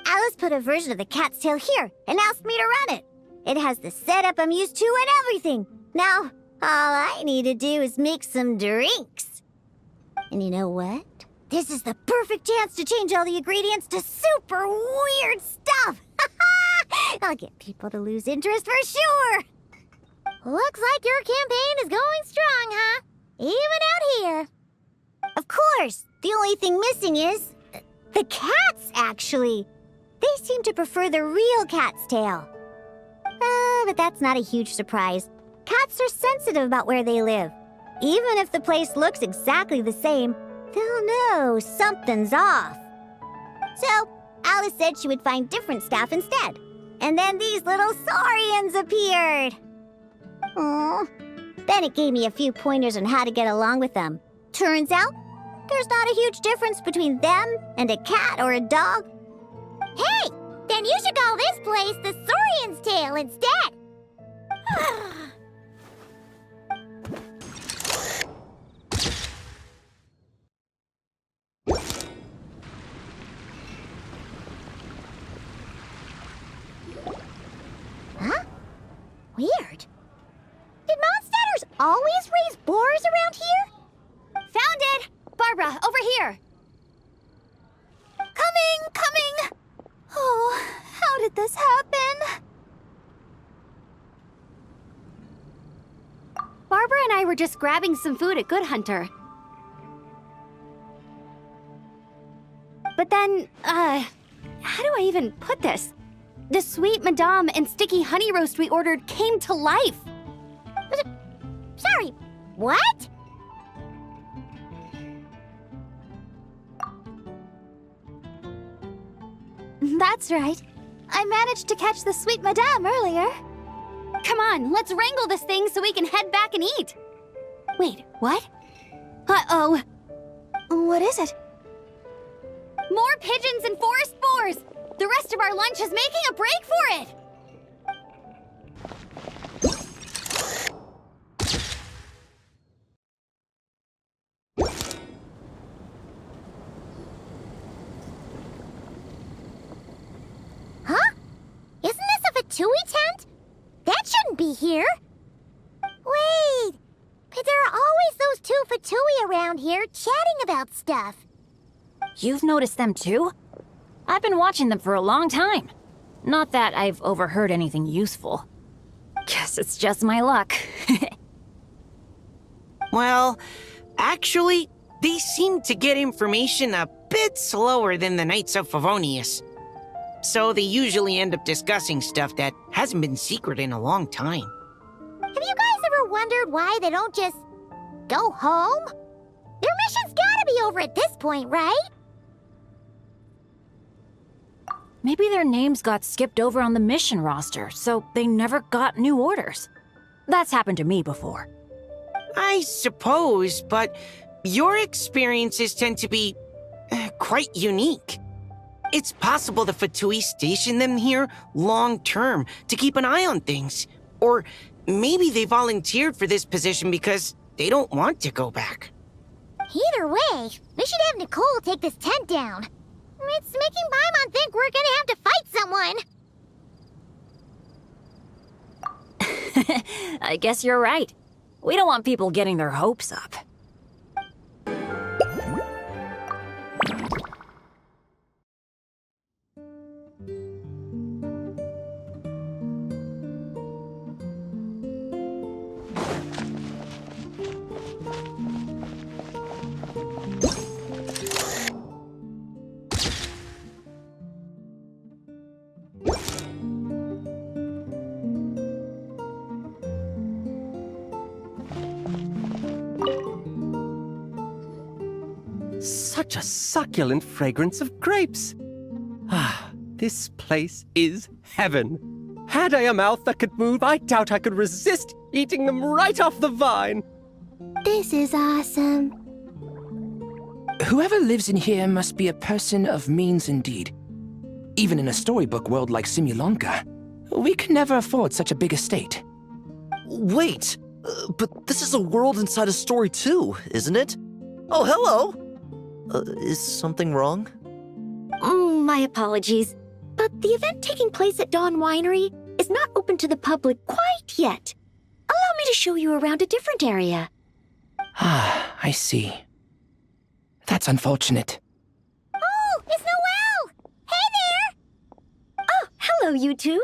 Alice put a version of the cat's tail here and asked me to run it. It has the setup I'm used to and everything. Now, all I need to do is make some drinks. And you know what? This is the perfect chance to change all the ingredients to super weird stuff. I'll get people to lose interest for sure. Looks like your campaign is going strong, huh? Even out here. Of course, the only thing missing is the cats, actually. They seem to prefer the real cat's tail. But that's not a huge surprise. Cats are sensitive about where they live. Even if the place looks exactly the same, they'll know something's off. So, Alice said she would find different staff instead. And then these little saurians appeared. Aww. Bennett gave me a few pointers on how to get along with them. Turns out, there's not a huge difference between them and a cat or a dog. Hey! Then you should call this place the Saurian's Tail instead! Huh? Weird. Did Mondstadters always raise boars around here? Found it! Barbara, over here! Coming! Oh, how did this happen? Barbara and I were just grabbing some food at Good Hunter. But then, how do I even put this? The sweet madame and sticky honey roast we ordered came to life. Sorry, what? That's right. I managed to catch the sweet madame earlier. Come on, let's wrangle this thing so we can head back and eat. Wait, what? Uh-oh. What is it? More pigeons and forest boars! The rest of our lunch is making a break for it! Huh? Isn't this a Fatui tent? That shouldn't be here. Wait, but there are always those two Fatui around here chatting about stuff. You've noticed them too? I've been watching them for a long time. Not that I've overheard anything useful. Guess it's just my luck. Well, actually, they seem to get information a bit slower than the Knights of Favonius. So they usually end up discussing stuff that hasn't been secret in a long time. Have you guys ever wondered why they don't just go home? Their be over at this point, right? Maybe their names got skipped over on the mission roster, so they never got new orders. That's happened to me before. I suppose, but your experiences tend to be quite unique. It's possible the Fatui stationed them here long-term to keep an eye on things. Or maybe they volunteered for this position because they don't want to go back. Either way, we should have Nicole take this tent down. It's making Paimon think we're gonna have to fight someone. I guess you're right. We don't want people getting their hopes up. Such a succulent fragrance of grapes. Ah, this place is heaven. Had I a mouth that could move, I doubt I could resist eating them right off the vine. This is awesome. Whoever lives in here must be a person of means indeed. Even in a storybook world like Simulonka, we can never afford such a big estate. Wait, but this is a world inside a story too, isn't it? Oh, hello! Is something wrong? My apologies, but the event taking place at Dawn Winery is not open to the public quite yet. Allow me to show you around a different area. Ah, I see. That's unfortunate. Oh, it's Noelle! Hey there! Oh, hello, you two.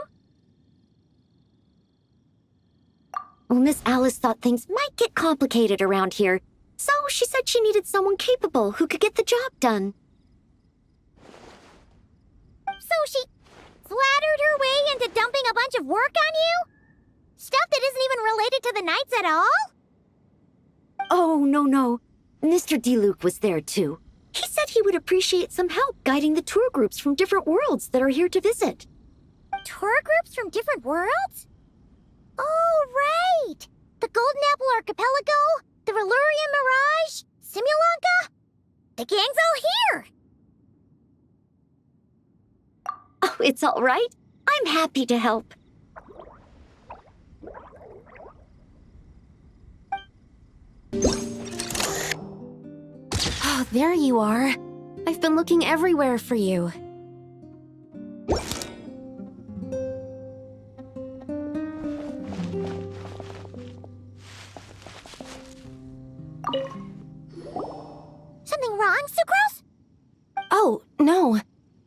Well, Miss Alice thought things might get complicated around here, so she said she needed someone capable who could get the job done. So she flattered her way into dumping a bunch of work on you? Stuff that isn't even related to the Knights at all? Oh, no. Mr. DeLuke was there too. He said he would appreciate some help guiding the tour groups from different worlds that are here to visit. Tour groups from different worlds? Oh, right! The Golden Apple Archipelago, the Valurian Mirage, Simulonka? The gang's all here! Oh, it's all right. I'm happy to help. Oh, there you are. I've been looking everywhere for you. Something wrong, Sucrose? Oh, no.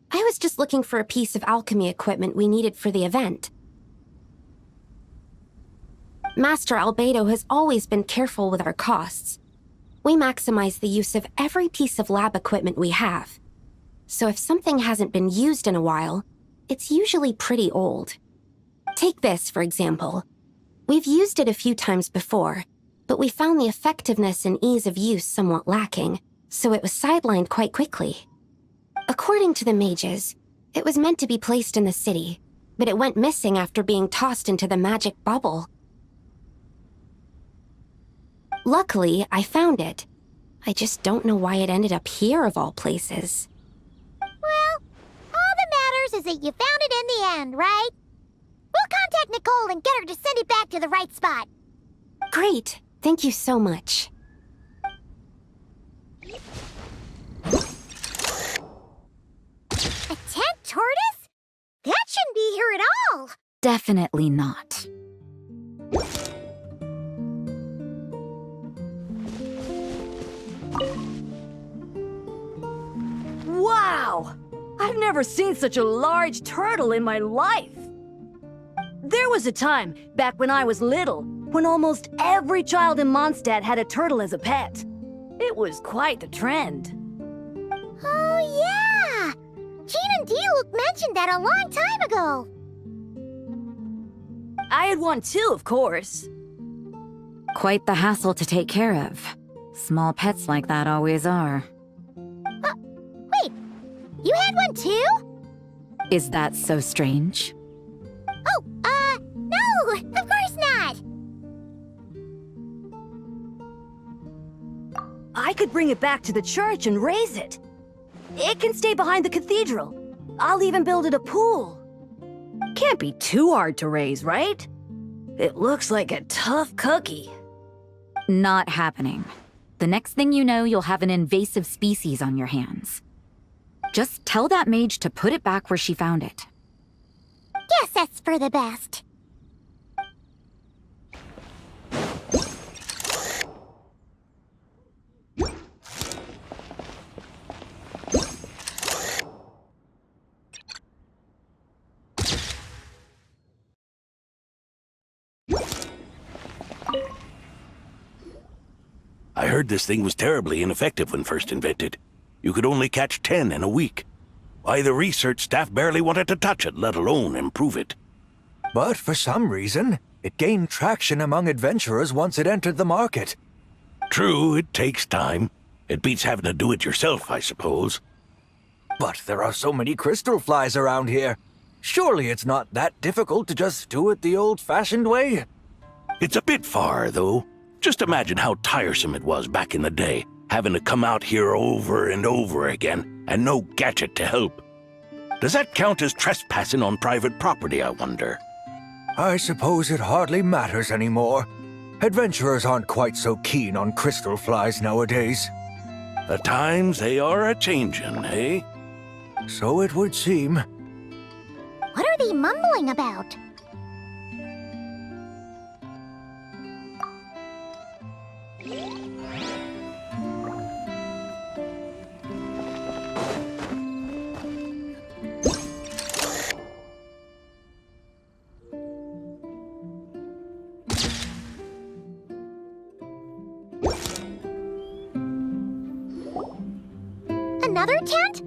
I was just looking for a piece of alchemy equipment we needed for the event. Master Albedo has always been careful with our costs. We maximize the use of every piece of lab equipment we have. So if something hasn't been used in a while, it's usually pretty old. Take this, for example. We've used it a few times before, but we found the effectiveness and ease of use somewhat lacking, so it was sidelined quite quickly. According to the mages, it was meant to be placed in the city, but it went missing after being tossed into the magic bubble. Luckily, I found it. I just don't know why it ended up here of all places. Well, all that matters is that you found it in the end, right? We'll contact Nicole and get her to send it back to the right spot. Great. Thank you so much. A tent tortoise? That shouldn't be here at all. Definitely not. Wow! I've never seen such a large turtle in my life. There was a time, back when I was little, when almost every child in Mondstadt had a turtle as a pet. It was quite the trend. Oh, yeah! Jean and Diluc mentioned that a long time ago. I had one too, of course. Quite the hassle to take care of. Small pets like that always are. You had one too? Is that so strange? Oh, no, of course not. I could bring it back to the church and raise it. It can stay behind the cathedral. I'll even build it a pool. Can't be too hard to raise, right? It looks like a tough cookie. Not happening. The next thing you know, you'll have an invasive species on your hands. Just tell that mage to put it back where she found it. Guess that's for the best. I heard this thing was terribly ineffective when first invented. You could only catch 10 in a week. Why, the research staff barely wanted to touch it, let alone improve it. But for some reason, it gained traction among adventurers once it entered the market. True, it takes time. It beats having to do it yourself, I suppose. But there are so many crystal flies around here. Surely it's not that difficult to just do it the old-fashioned way? It's a bit far, though. Just imagine how tiresome it was back in the day, having to come out here over and over again, and no gadget to help. Does that count as trespassing on private property, I wonder? I suppose it hardly matters anymore. Adventurers aren't quite so keen on crystal flies nowadays. The times they are a-changin', eh? So it would seem. What are they mumbling about? Another tent?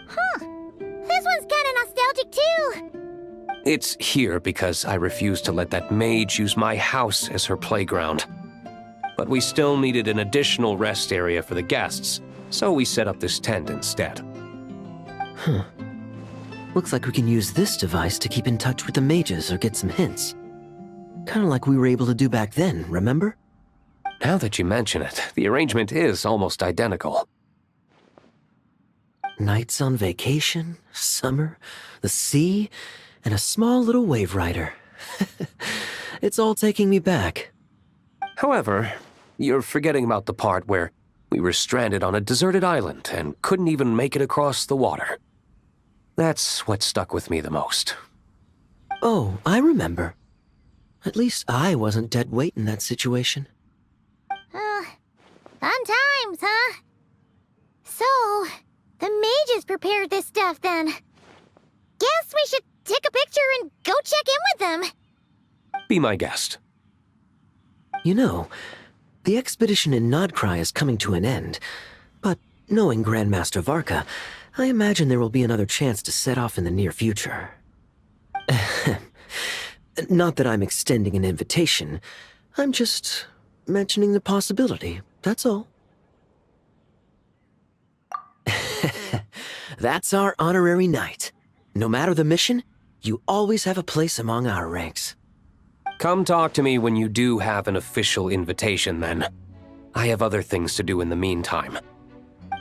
Huh. This one's kinda nostalgic too. It's here because I refused to let that mage use my house as her playground. But we still needed an additional rest area for the guests, so we set up this tent instead. Huh. Looks like we can use this device to keep in touch with the mages or get some hints. Kinda like we were able to do back then, remember? Now that you mention it, the arrangement is almost identical. Nights on vacation, summer, the sea, and a small little wave rider. It's all taking me back. However, you're forgetting about the part where we were stranded on a deserted island and couldn't even make it across the water. That's what stuck with me the most. Oh, I remember. At least I wasn't dead weight in that situation. Fun times, huh? So, the mages prepared this stuff then. Guess we should take a picture and go check in with them. Be my guest. You know, the expedition in Nodcry is coming to an end, but knowing Grandmaster Varka, I imagine there will be another chance to set off in the near future. Not that I'm extending an invitation, I'm just mentioning the possibility, that's all. That's our honorary knight. No matter the mission, you always have a place among our ranks. Come talk to me when you do have an official invitation, then. I have other things to do in the meantime.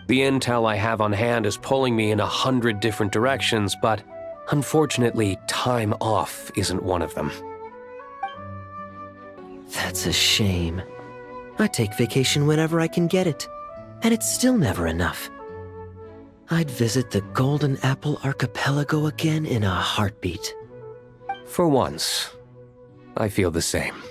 The intel I have on hand is pulling me in 100 different directions, but unfortunately, time off isn't one of them. That's a shame. I take vacation whenever I can get it, and it's still never enough. I'd visit the Golden Apple Archipelago again in a heartbeat. For once, I feel the same.